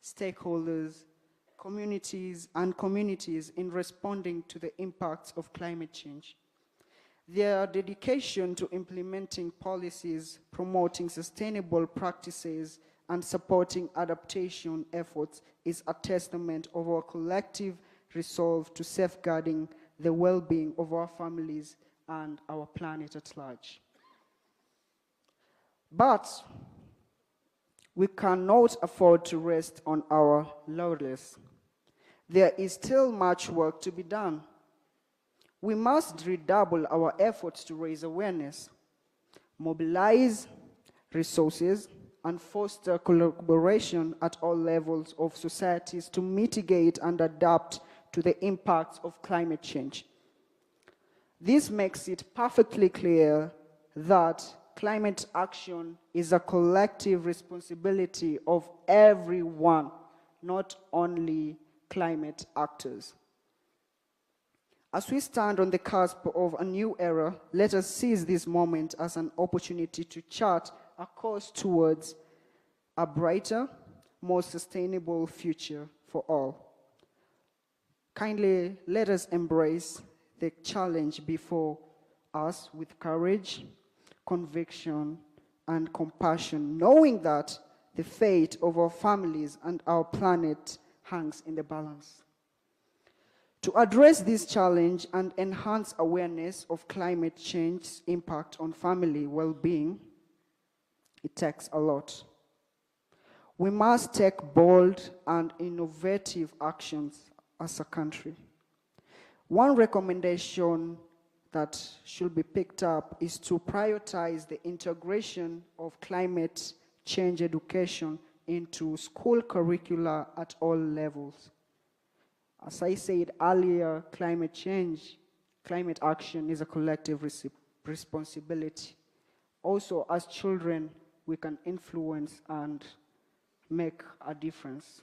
stakeholders, communities in responding to the impacts of climate change. Their dedication to implementing policies, promoting sustainable practices, and supporting adaptation efforts is a testament of our collective resolve to safeguarding the well-being of our families and our planet at large. But we cannot afford to rest on our laurels. There is still much work to be done. We must redouble our efforts to raise awareness, mobilize resources, and foster collaboration at all levels of societies to mitigate and adapt to the impacts of climate change. This makes it perfectly clear that climate action is a collective responsibility of everyone, not only climate actors. As we stand on the cusp of a new era, let us seize this moment as an opportunity to chart a course towards a brighter, more sustainable future for all. Kindly let us embrace the challenge before us with courage, conviction, and compassion, knowing that the fate of our families and our planet hangs in the balance. To address this challenge and enhance awareness of climate change's impact on family well-being, it takes a lot. We must take bold and innovative actions as a country. One recommendation that should be picked up is to prioritize the integration of climate change education into school curricula at all levels. As I said earlier, climate action is a collective responsibility. Also, as children, we can influence and make a difference.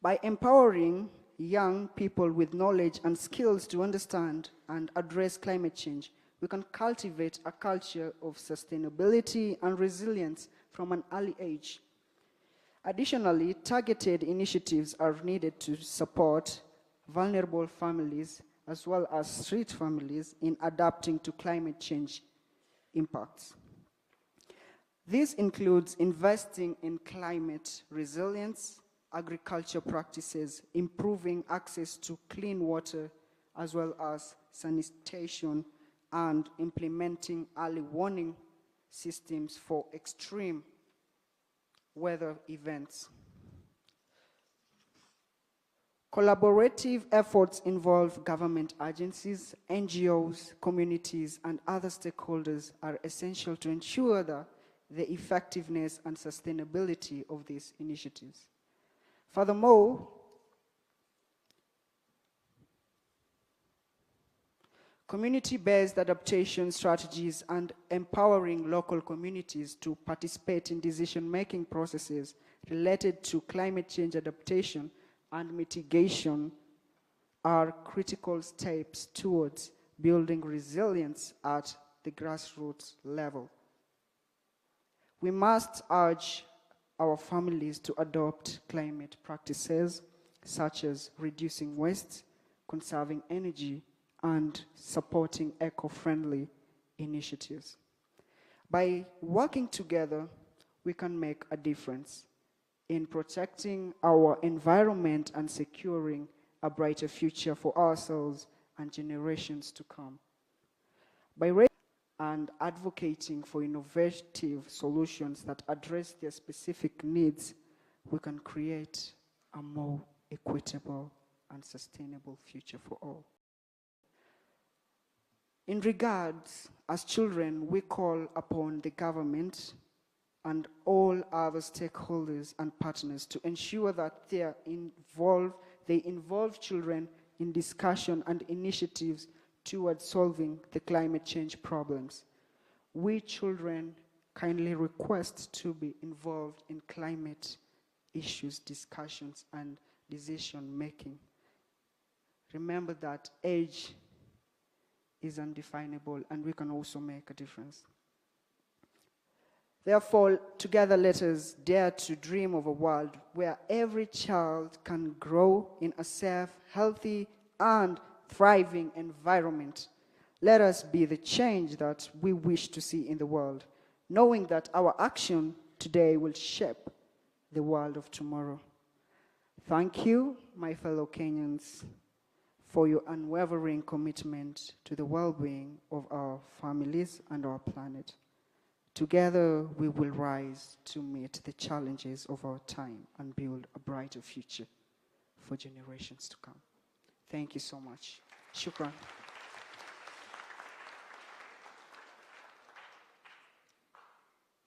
By empowering young people with knowledge and skills to understand and address climate change, we can cultivate a culture of sustainability and resilience from an early age. Additionally, targeted initiatives are needed to support vulnerable families as well as street families in adapting to climate change impacts. This includes investing in climate resilience, agriculture practices, improving access to clean water, as well as sanitation, and implementing early warning systems for extreme weather events. Collaborative efforts involve government agencies, NGOs, communities, and other stakeholders are essential to ensure the effectiveness and sustainability of these initiatives. Furthermore, community-based adaptation strategies and empowering local communities to participate in decision-making processes related to climate change adaptation and mitigation are critical steps towards building resilience at the grassroots level. We must urge our families to adopt climate practices such as reducing waste, conserving energy, and supporting eco-friendly initiatives. By working together, we can make a difference in protecting our environment and securing a brighter future for ourselves and generations to come. By and advocating for innovative solutions that address their specific needs, we can create a more equitable and sustainable future for all. In regards, as children, we call upon the government and all other stakeholders and partners to ensure that they involve children in discussion and initiatives towards solving the climate change problems. We children kindly request to be involved in climate issues, discussions, and decision making. Remember that age is undefinable and we can also make a difference. Therefore, together let us dare to dream of a world where every child can grow in a safe, healthy, and thriving environment. Let us be the change that we wish to see in the world, knowing that our action today will shape the world of tomorrow. Thank you, my fellow Kenyans, for your unwavering commitment to the well-being of our families and our planet. Together, we will rise to meet the challenges of our time and build a brighter future for generations to come. Thank you so much. Shukran.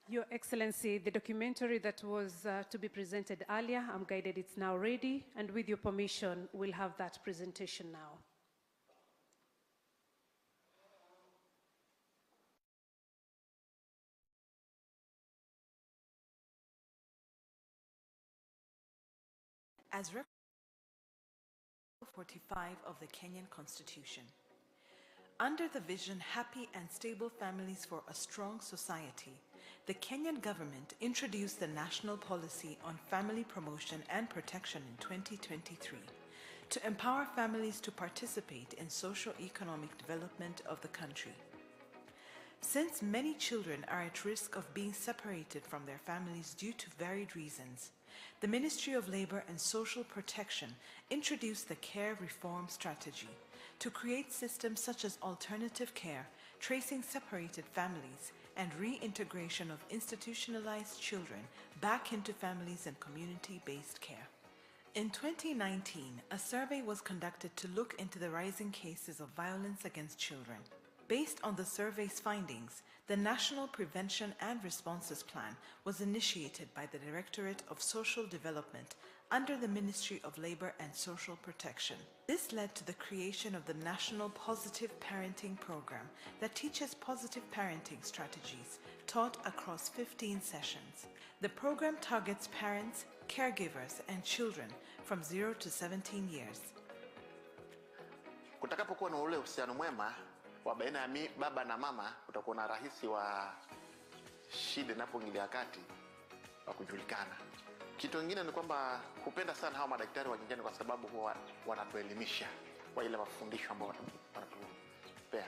Your Excellency, the documentary that was to be presented earlier, I'm guided it's now ready, and with your permission, we'll have that presentation now. As Article 45 of the Kenyan Constitution. Under the vision Happy and Stable Families for a Strong Society, the Kenyan government introduced the National Policy on Family Promotion and Protection in 2023 to empower families to participate in socio-economic development of the country. Since many children are at risk of being separated from their families due to varied reasons, the Ministry of Labor and Social Protection introduced the Care Reform Strategy to create systems such as alternative care, tracing separated families, and reintegration of institutionalized children back into families and community-based care. In 2019, a survey was conducted to look into the rising cases of violence against children. Based on the survey's findings, the National Prevention and Responses Plan was initiated by the Directorate of Social Development under the Ministry of Labor and Social Protection. This led to the creation of the National Positive Parenting Program that teaches positive parenting strategies taught across 15 sessions. The program targets parents, caregivers, and children from 0 to 17 years. Kutakapokuwa na ule uhusiano mwema wa baina ya baba na mama, utakuwa na rahisi wa shida inapoingilia kati wa kujulikana. Kitu kingine ni kwamba kupenda sana hawa madaktari wa nyumbani kwa sababu huwa wanatuelimisha kwa ile mafundisho ambayo wanatupea.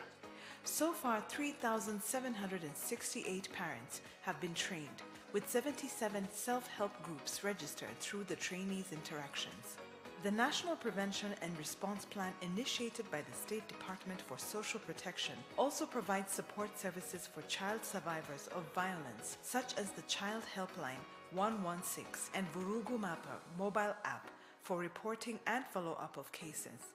So far, 3,768 parents have been trained, with 77 self-help groups registered through the trainees' interactions. The National Prevention and Response Plan, initiated by the State Department for Social Protection, also provides support services for child survivors of violence, such as the Child Helpline 116 and Vurugu Mappa mobile app for reporting and follow-up of cases.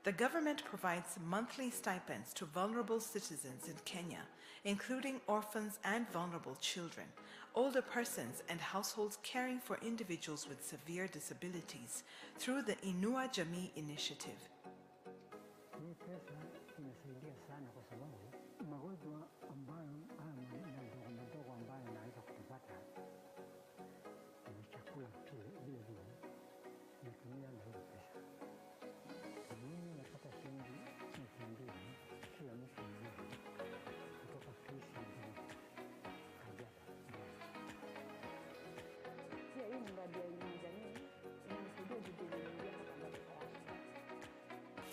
The government provides monthly stipends to vulnerable citizens in Kenya, including orphans and vulnerable children, older persons and households caring for individuals with severe disabilities through the Inua Jamii initiative. Miradi ya Inua Jamii inamsaidia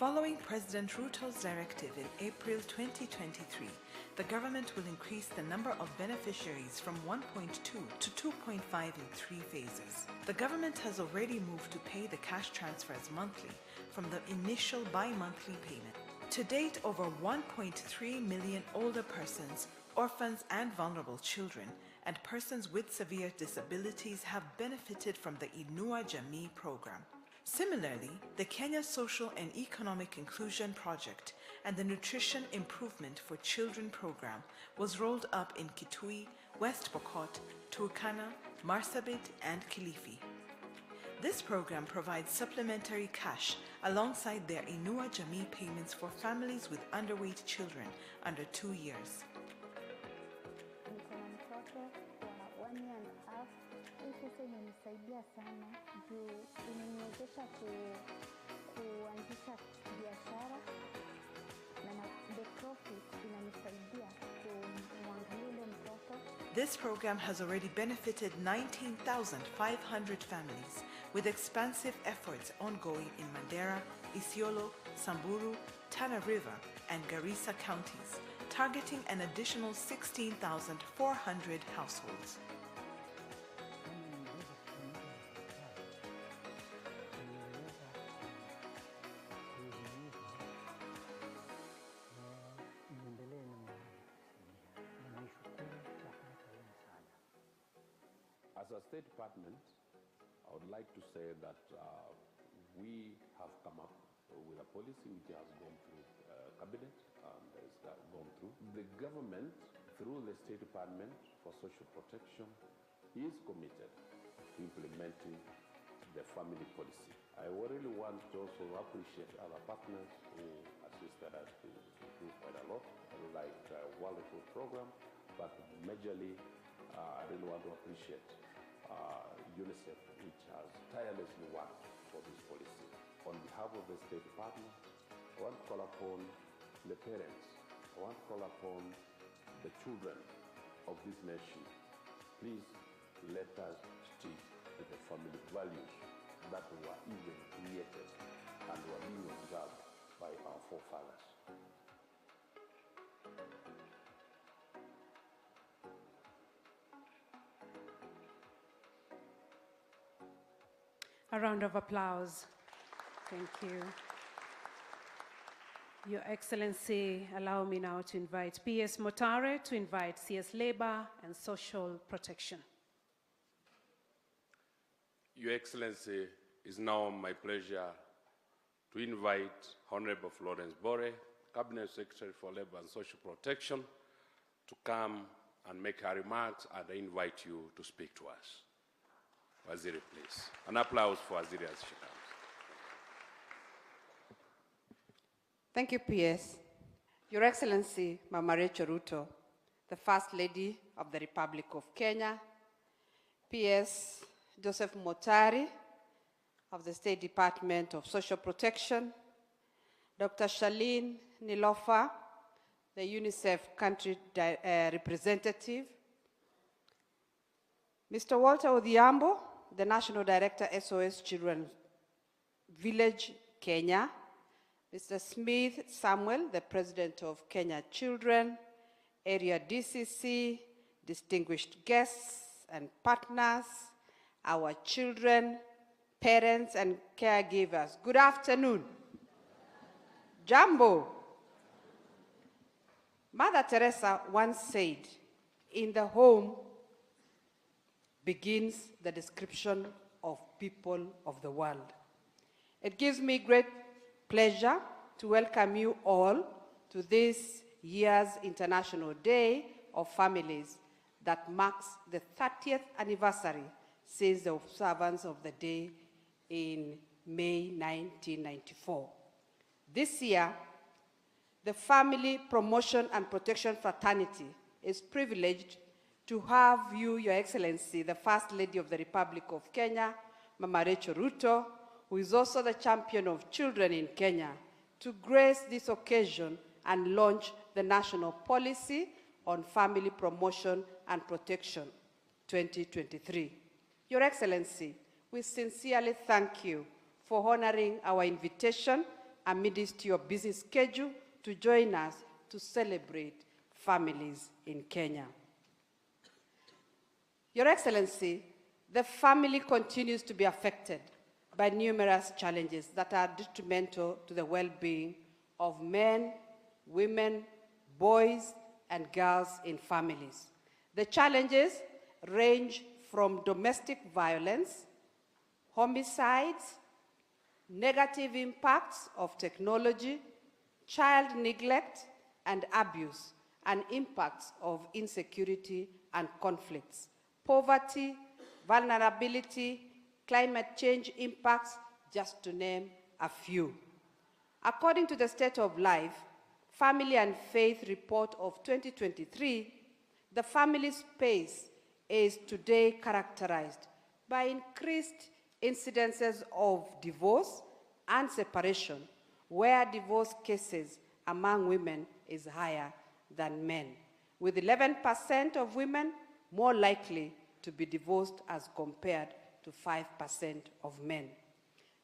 Following President Ruto's directive in April 2023, the government will increase the number of beneficiaries from 1.2 to 2.5 in 3 phases. The government has already moved to pay the cash transfers monthly from the initial bi-monthly payment. To date, over 1.3 million older persons, orphans and vulnerable children, and persons with severe disabilities have benefited from the Inua Jamii program. Similarly, the Kenya Social and Economic Inclusion Project and the Nutrition Improvement for Children program was rolled up in Kitui, West Pokot, Turkana, Marsabit, and Kilifi. This program provides supplementary cash alongside their Inua Jamii payments for families with underweight children under 2 years. Niko na mtoto wa 1 year and a half. Hii pesa imenisaidia sana juu imeniwezesha kuanzisha biashara na the profit inanisaidia kumwangalia ule mtoto. This program has already benefited 19,500 families, with expansive efforts ongoing in Mandera, Isiolo, Samburu, Tana River, and Garissa counties, targeting an additional 16,400 households. As a State Department, I would like to say that we have come up with a policy which has gone through Cabinet and has gone through. The government, through the State Department for Social Protection, is committed to implementing the family policy. I really want to also appreciate other partners who assisted us to do quite a lot, like World Food Program, but majorly I really want to appreciate UNICEF, which has tirelessly worked for this policy. On behalf of the State Department, I want to call upon the parents, I want to call upon the children of this nation. Please let us stick to the family values that were even created and were being observed by our forefathers. A round of applause. Thank you. Your Excellency, allow me now to invite P.S. Motare to invite CS Labor and Social Protection. Your Excellency, it's now my pleasure to invite Honorable Florence Bore, Cabinet Secretary for Labor and Social Protection, to come and make her remarks, and I invite you to speak to us. Waziri, please. An applause for Waziri as she comes. Thank you, PS. Your Excellency, Mama Rachel Ruto, the First Lady of the Republic of Kenya, PS Joseph Motari of the State Department of Social Protection, Dr. Charlene Nilofa, the UNICEF country representative, Mr. Walter Odhiambo, the National Director, SOS Children Village, Kenya, Mr. Smith Samuel, the President of Kenya Children, Area DCC, distinguished guests and partners, our children, parents, and caregivers. Good afternoon. Jambo. Mother Teresa once said, in the home begins the description of people of the world. It gives me great pleasure to welcome you all to this year's International Day of Families that marks the 30th anniversary since the observance of the day in May 1994. This year, the Family Promotion and Protection Fraternity is privileged to have you, Your Excellency, the First Lady of the Republic of Kenya, Mama Rachel Ruto, who is also the champion of children in Kenya, to grace this occasion and launch the National Policy on Family Promotion and Protection 2023. Your Excellency, we sincerely thank you for honoring our invitation amidst your busy schedule to join us to celebrate families in Kenya. Your Excellency, the family continues to be affected by numerous challenges that are detrimental to the well-being of men, women, boys, and girls in families. The challenges range from domestic violence, homicides, negative impacts of technology, child neglect and abuse, and impacts of insecurity and conflicts, poverty, vulnerability, climate change impacts, just to name a few. According to the State of Life, Family and Faith Report of 2023, the family space is today characterized by increased incidences of divorce and separation, where divorce cases among women is higher than men, with 11% of women more likely to be divorced as compared to 5% of men.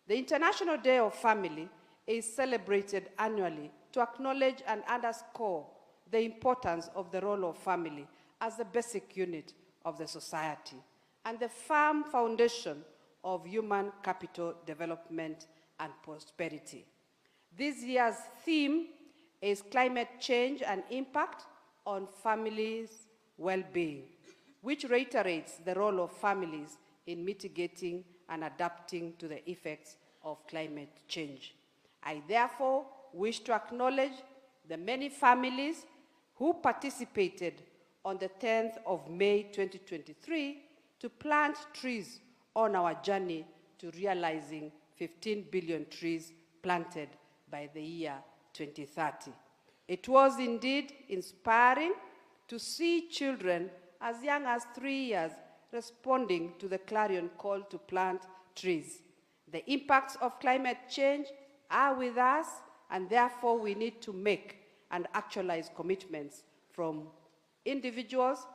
The International Day of Family is celebrated annually to acknowledge and underscore the importance of the role of family as the basic unit of the society and the firm foundation of human capital development and prosperity. This year's theme is climate change and impact on families' well-being, which reiterates the role of families in mitigating and adapting to the effects of climate change. I therefore wish to acknowledge the many families who participated on the 10th of May 2023 to plant trees on our journey to realizing 15 billion trees planted by the year 2030. It was indeed inspiring to see children as young as 3 years responding to the clarion call to plant trees. The impacts of climate change are with us, and therefore we need to make and actualize commitments from individuals,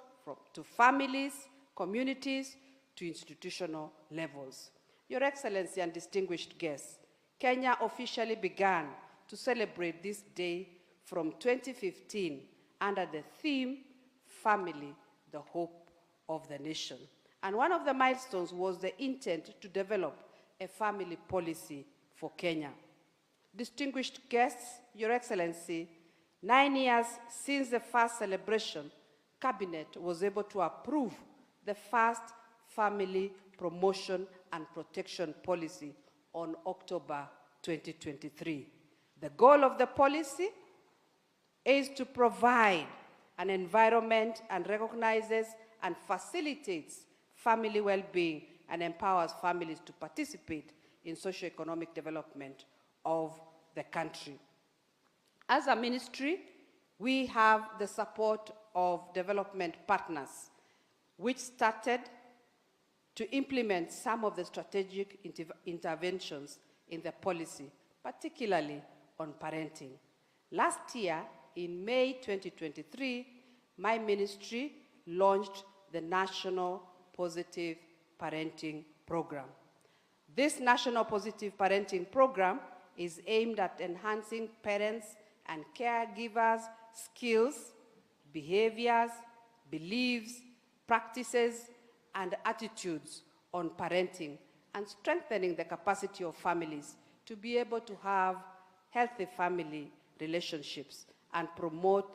to families, communities, to institutional levels. Your Excellency and distinguished guests, Kenya officially began to celebrate this day from 2015 under the theme, Family, the Hope of the Nation. And one of the milestones was the intent to develop a family policy for Kenya. Distinguished guests, Your Excellency, 9 years since the first celebration, Cabinet was able to approve the first family promotion and protection policy on October 2023. The goal of the policy is to provide an environment and recognizes and facilitates family well-being and empowers families to participate in socio-economic development of the country. As a ministry, we have the support of development partners, which started to implement some of the strategic interventions in the policy, particularly on parenting. Last year, in May 2023, my ministry launched the National Positive Parenting Program. This National Positive Parenting Program is aimed at enhancing parents' and caregivers' skills, behaviors, beliefs, practices, and attitudes on parenting, and strengthening the capacity of families to be able to have healthy family relationships and promote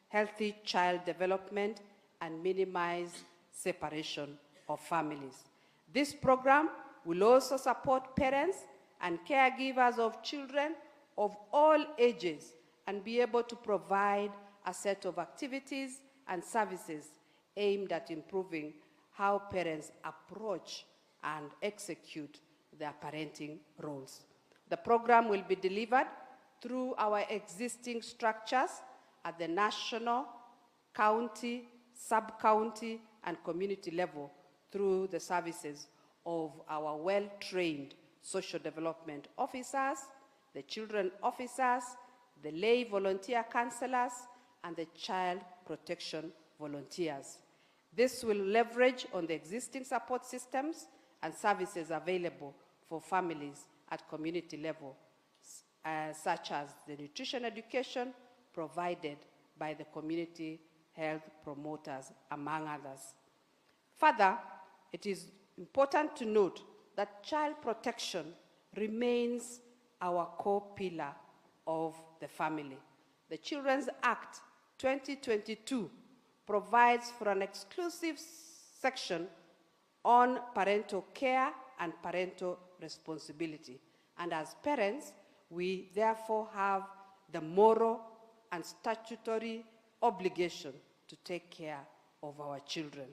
healthy child development and minimize separation of families. This program will also support parents and caregivers of children of all ages and be able to provide a set of activities and services aimed at improving how parents approach and execute their parenting roles. The program will be delivered through our existing structures at the national, county, sub-county, and community level through the services of our well-trained social development officers, the children officers, the lay volunteer counselors, and the child protection volunteers. This will leverage on the existing support systems and services available for families at community level, such as the nutrition education provided by the community health promoters, among others. Further, it is important to note that child protection remains our core pillar of the family. The Children's Act 2022 provides for an exclusive section on parental care and parental responsibility. And as parents, we therefore have the moral and statutory obligation to take care of our children.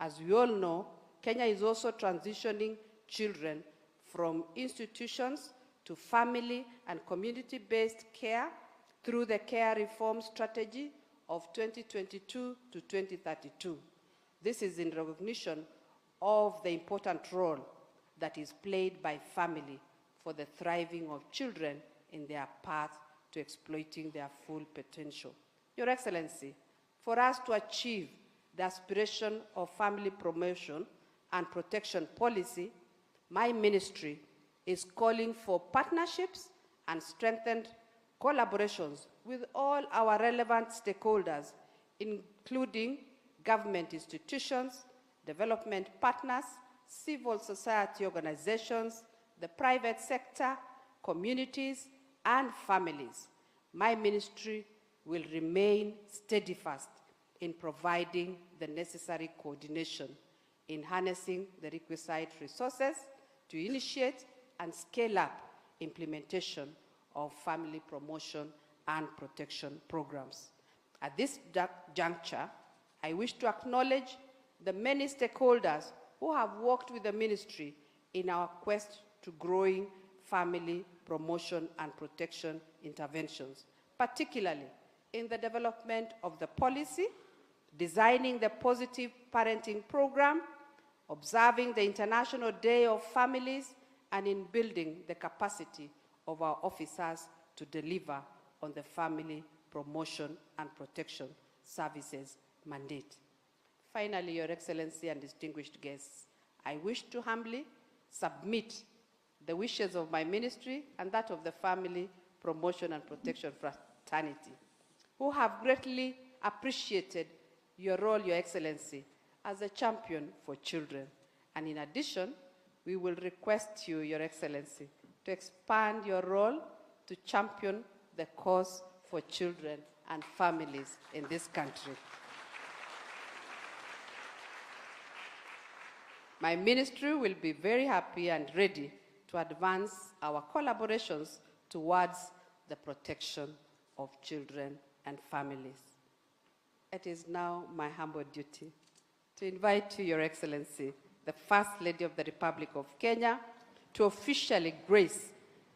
As we all know, Kenya is also transitioning children from institutions to family and community-based care through the care reform strategy of 2022 to 2032. This is in recognition of the important role that is played by family for the thriving of children in their path to exploiting their full potential. Your Excellency, for us to achieve the aspiration of family promotion and protection policy, my ministry is calling for partnerships and strengthened collaborations with all our relevant stakeholders, including government institutions, development partners, civil society organizations, the private sector, communities, and families. My ministry will remain steadfast in providing the necessary coordination in harnessing the requisite resources to initiate and scale up implementation of family promotion and protection programs. At this juncture, I wish to acknowledge the many stakeholders who have worked with the ministry in our quest to growing family promotion and protection interventions, particularly in the development of the policy, designing the positive parenting program, observing the International Day of Families, and in building the capacity of our officers to deliver on the family promotion and protection services mandate. Finally, Your Excellency and distinguished guests, I wish to humbly submit the wishes of my ministry and that of the Family Promotion and Protection Fraternity, who have greatly appreciated your role, Your Excellency, as a champion for children. And in addition, we will request you, Your Excellency, to expand your role to champion the cause for children and families in this country. My ministry will be very happy and ready to advance our collaborations towards the protection of children and families. It is now my humble duty to invite you, Your Excellency, the First Lady of the Republic of Kenya, to officially grace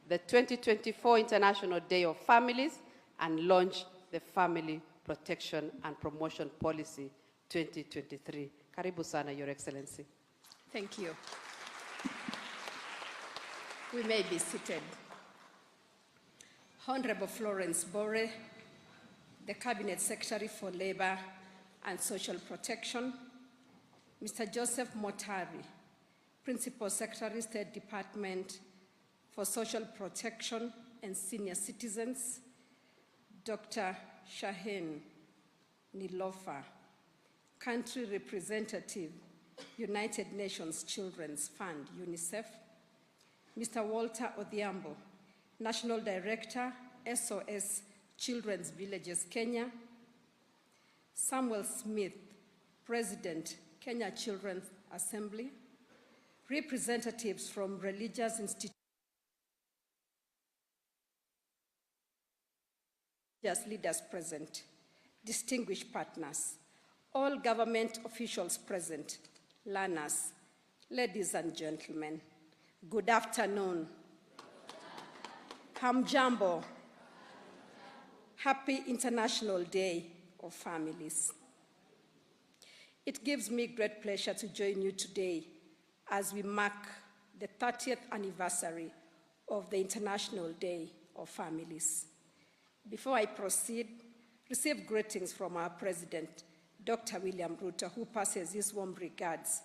the 2024 International Day of Families and launch the Family Protection and Promotion Policy 2023. Karibu sana, Your Excellency. Thank you. We may be seated. Honorable Florence Bore, the Cabinet Secretary for Labor and Social Protection, Mr. Joseph Motari, Principal Secretary, State Department for Social Protection and Senior Citizens, Dr. Shaheen Nilofa, Country Representative, United Nations Children's Fund, UNICEF, Mr. Walter Odhiambo, National Director, SOS Children's Villages, Kenya, Samuel Smith, President, Kenya Children's Assembly, representatives from religious institutions, leaders present, distinguished partners, all government officials present, learners, ladies and gentlemen, good afternoon. Hamjambo. Happy International Day of Families. It gives me great pleasure to join you today as we mark the 30th anniversary of the International Day of Families. Before I proceed, receive greetings from our President, Dr. William Ruto, who passes his warm regards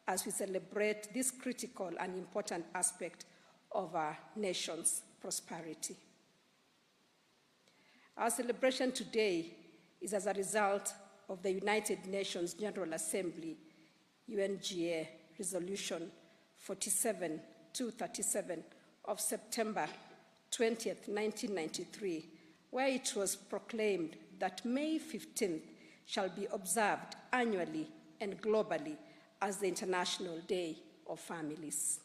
as we celebrate this critical and important aspect of our nation's prosperity. Our celebration today is as a result of the United Nations General Assembly, UNGA, Resolution 47-237 of September 20th, 1993, where it was proclaimed that May 15th shall be observed annually and globally as the International Day of Families.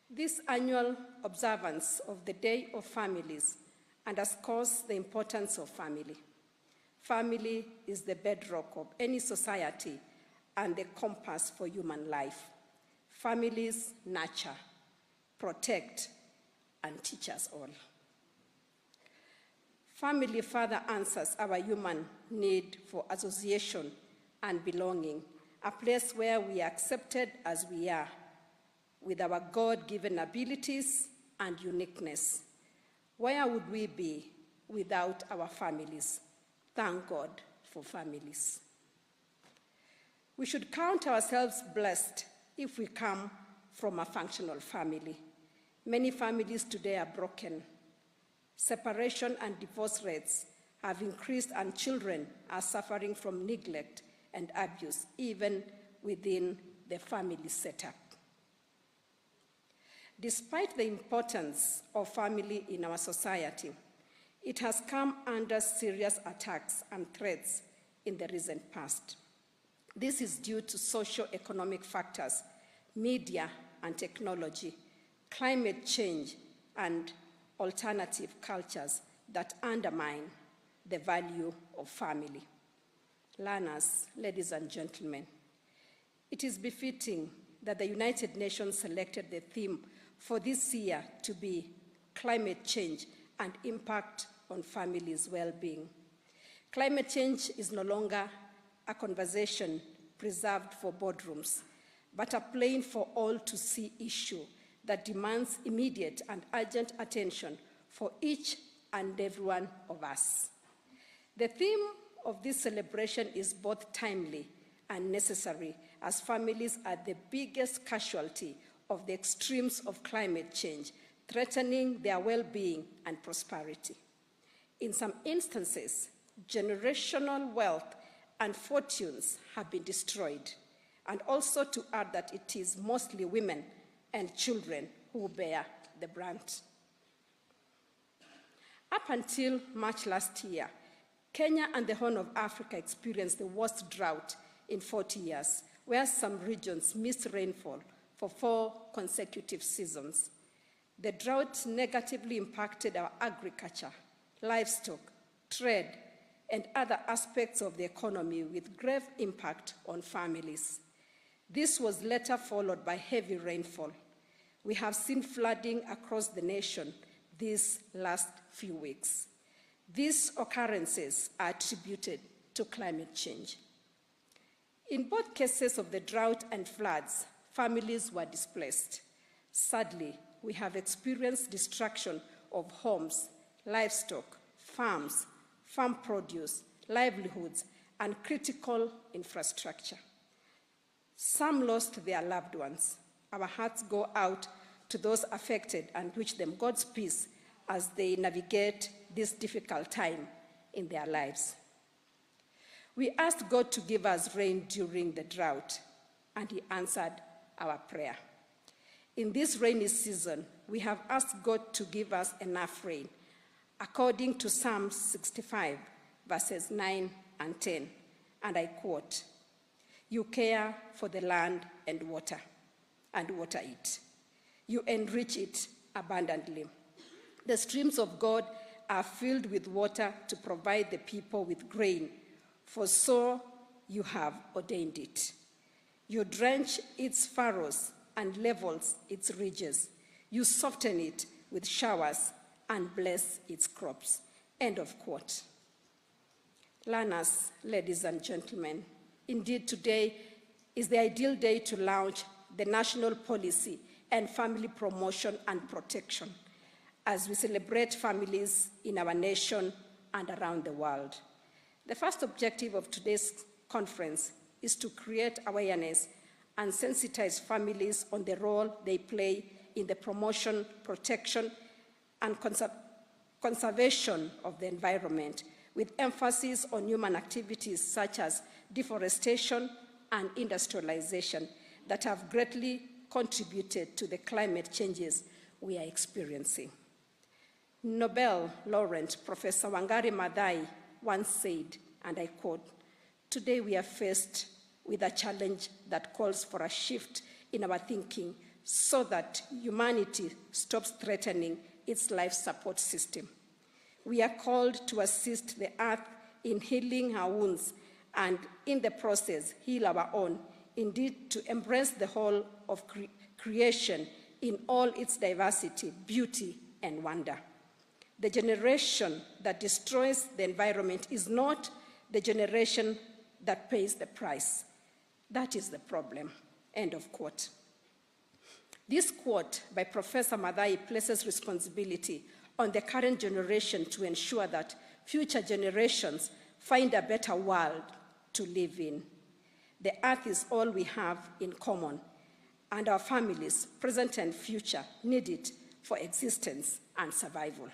This annual observance of the Day of Families underscores the importance of family. Family is the bedrock of any society and the compass for human life. Families nurture, protect, and teach us all. Family further answers our human need for association and belonging, a place where we are accepted as we are, with our God-given abilities and uniqueness. Where would we be without our families? Thank God for families. We should count ourselves blessed if we come from a functional family. Many families today are broken. Separation and divorce rates have increased, and children are suffering from neglect and abuse, even within the family setup. Despite the importance of family in our society, it has come under serious attacks and threats in the recent past. This is due to socio-economic factors, media and technology, climate change, and alternative cultures that undermine the value of family. Learners, ladies and gentlemen, it is befitting that the United Nations selected the theme for this year to be climate change and impact on families' well-being. Climate change is no longer a conversation preserved for boardrooms, but a plain for all to see issue that demands immediate and urgent attention for each and every one of us. The theme of this celebration is both timely and necessary, as families are the biggest casualty of the extremes of climate change, threatening their well-being and prosperity. In some instances, generational wealth and fortunes have been destroyed, and also to add that it is mostly women and children who bear the brunt. Up until March last year, Kenya and the Horn of Africa experienced the worst drought in 40 years, where some regions missed rainfall for 4 consecutive seasons. The drought negatively impacted our agriculture, livestock, trade, and other aspects of the economy, with grave impact on families. This was later followed by heavy rainfall. We have seen flooding across the nation these last few weeks. These occurrences are attributed to climate change. In both cases of the drought and floods, families were displaced. Sadly, we have experienced destruction of homes, livestock, farms, farm produce, livelihoods, and critical infrastructure. Some lost their loved ones. Our hearts go out to those affected and wish them God's peace as they navigate this difficult time in their lives. We asked God to give us rain during the drought, and He answered our prayer. In this rainy season, we have asked God to give us enough rain, according to Psalm 65, verses 9 and 10, and I quote, "You care for the land and water it. You enrich it abundantly. The streams of God are filled with water to provide the people with grain, for so you have ordained it. You drench its furrows and levels its ridges. You soften it with showers and bless its crops." End of quote. Learners, ladies and gentlemen, indeed today is the ideal day to launch the National Policy and Family Promotion and Protection as we celebrate families in our nation and around the world. The first objective of today's conference is to create awareness and sensitize families on the role they play in the promotion, protection, and conservation of the environment, with emphasis on human activities such as deforestation and industrialization that have greatly contributed to the climate changes we are experiencing. Nobel laureate Professor Wangari Maathai once said, and I quote, "Today we are faced with a challenge that calls for a shift in our thinking so that humanity stops threatening its life support system. We are called to assist the earth in healing her wounds and in the process heal our own, indeed to embrace the whole of creation in all its diversity, beauty, and wonder. The generation that destroys the environment is not the generation that pays the price. That is the problem." End of quote. This quote by Professor Maathai places responsibility on the current generation to ensure that future generations find a better world to live in. The earth is all we have in common, and our families, present and future, need it for existence and survival.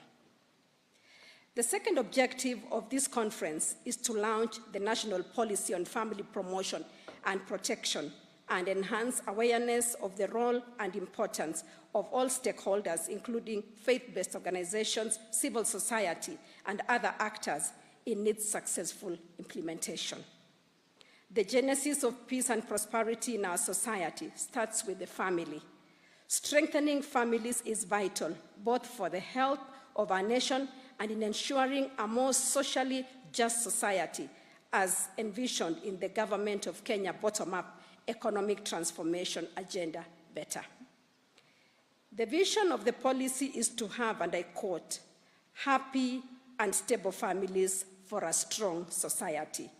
The second objective of this conference is to launch the National Policy on Family Promotion and Protection and enhance awareness of the role and importance of all stakeholders, including faith-based organizations, civil society, and other actors in its successful implementation. The genesis of peace and prosperity in our society starts with the family. Strengthening families is vital, both for the health of our nation and in ensuring a more socially just society, as envisioned in the Government of Kenya bottom-up economic transformation agenda better. The vision of the policy is to have, and I quote, "happy and stable families for a strong society."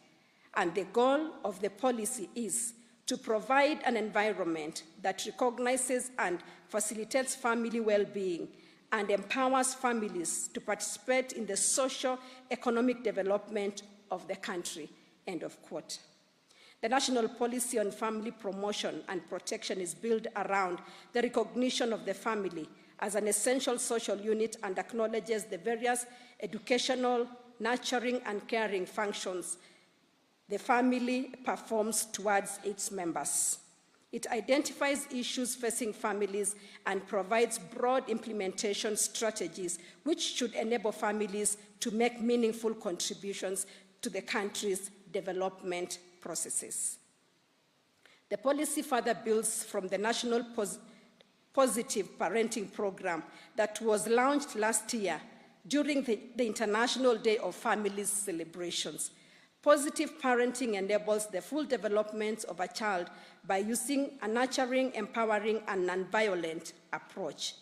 And the goal of the policy is to provide an environment that recognizes and facilitates family well-being and empowers families to participate in the socio-economic development of the country, end of quote. The National Policy on Family Promotion and Protection is built around the recognition of the family as an essential social unit and acknowledges the various educational, nurturing, and caring functions the family performs towards its members. It identifies issues facing families and provides broad implementation strategies which should enable families to make meaningful contributions to the country's development processes. The policy further builds from the National Positive Parenting Program that was launched last year during the International Day of Families celebrations. Positive parenting enables the full development of a child by using a nurturing, empowering, and nonviolent approach.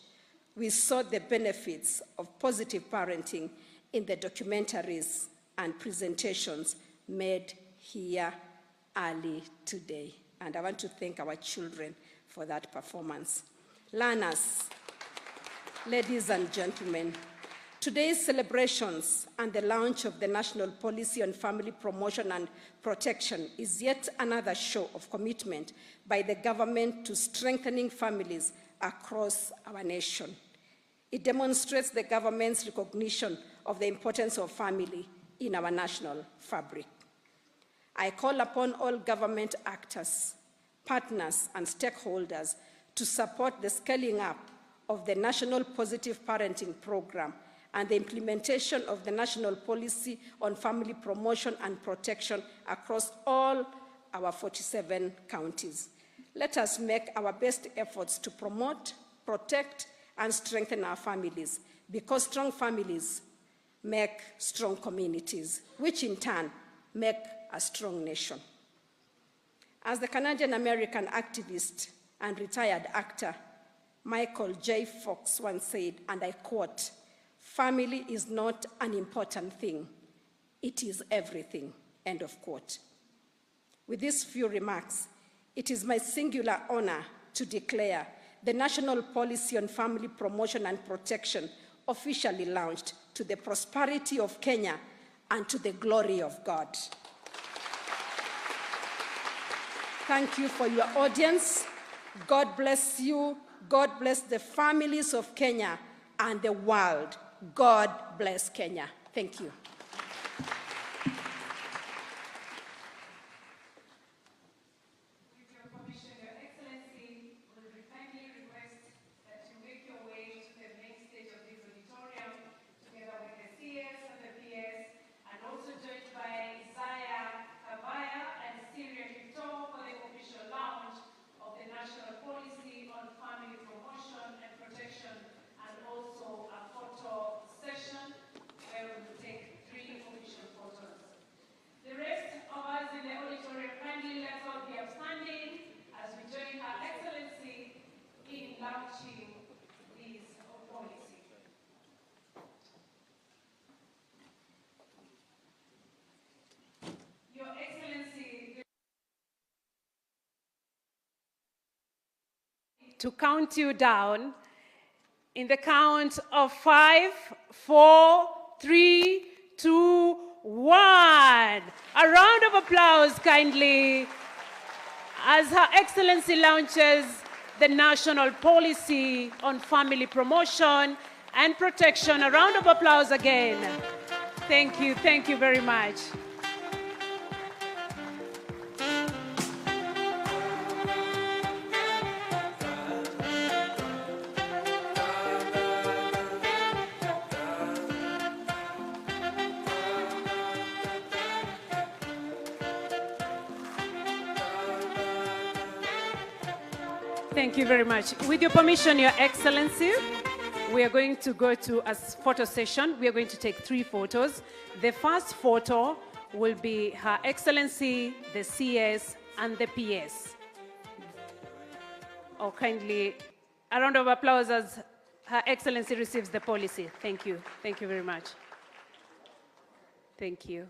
We saw the benefits of positive parenting in the documentaries and presentations made here early today. And I want to thank our children for that performance. Learners, ladies and gentlemen, today's celebrations and the launch of the National Policy on Family Promotion and Protection is yet another show of commitment by the government to strengthening families across our nation. It demonstrates the government's recognition of the importance of family in our national fabric. I call upon all government actors, partners, and stakeholders to support the scaling up of the National Positive Parenting Program and the implementation of the National Policy on Family Promotion and Protection across all our 47 counties. Let us make our best efforts to promote, protect, and strengthen our families, because strong families make strong communities, which in turn make a strong nation. As the Canadian-American activist and retired actor Michael J. Fox once said, and I quote, "Family is not an important thing, it is everything," end of quote. With these few remarks, it is my singular honor to declare the National Policy on Family Promotion and Protection officially launched, to the prosperity of Kenya and to the glory of God. Thank you for your audience. God bless you. God bless the families of Kenya and the world. God bless Kenya. Thank you. To count you down in the count of 5, 4, 3, 2, 1. A round of applause, kindly, as Her Excellency launches the national policy on family promotion and protection. A round of applause again. Thank you very much. Thank you very much. With your permission, Your Excellency, we are going to go to a photo session. We are going to take 3 photos. The first photo will be Her Excellency, the CS, and the PS. Oh, kindly, a round of applause as Her Excellency receives the policy. Thank you. Thank you very much. Thank you.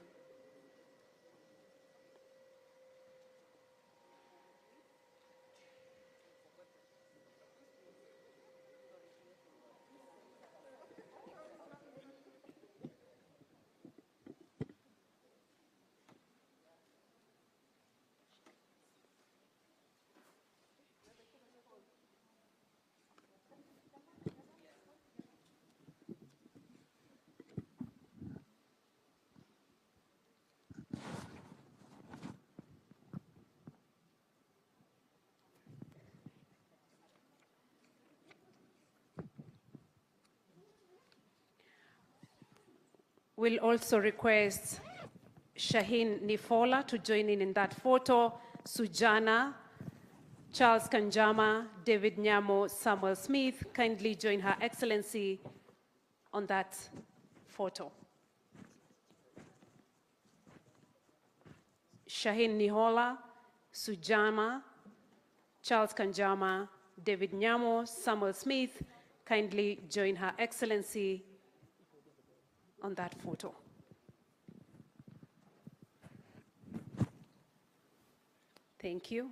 We'll also request Shaheen Nifola to join in that photo, Sujana, Charles Kanjama, David Nyamo, Samuel Smith. Kindly join Her Excellency on that photo. Shaheen Nihola, Sujana, Charles Kanjama, David Nyamo, Samuel Smith. Kindly join Her Excellency on that photo. Thank you.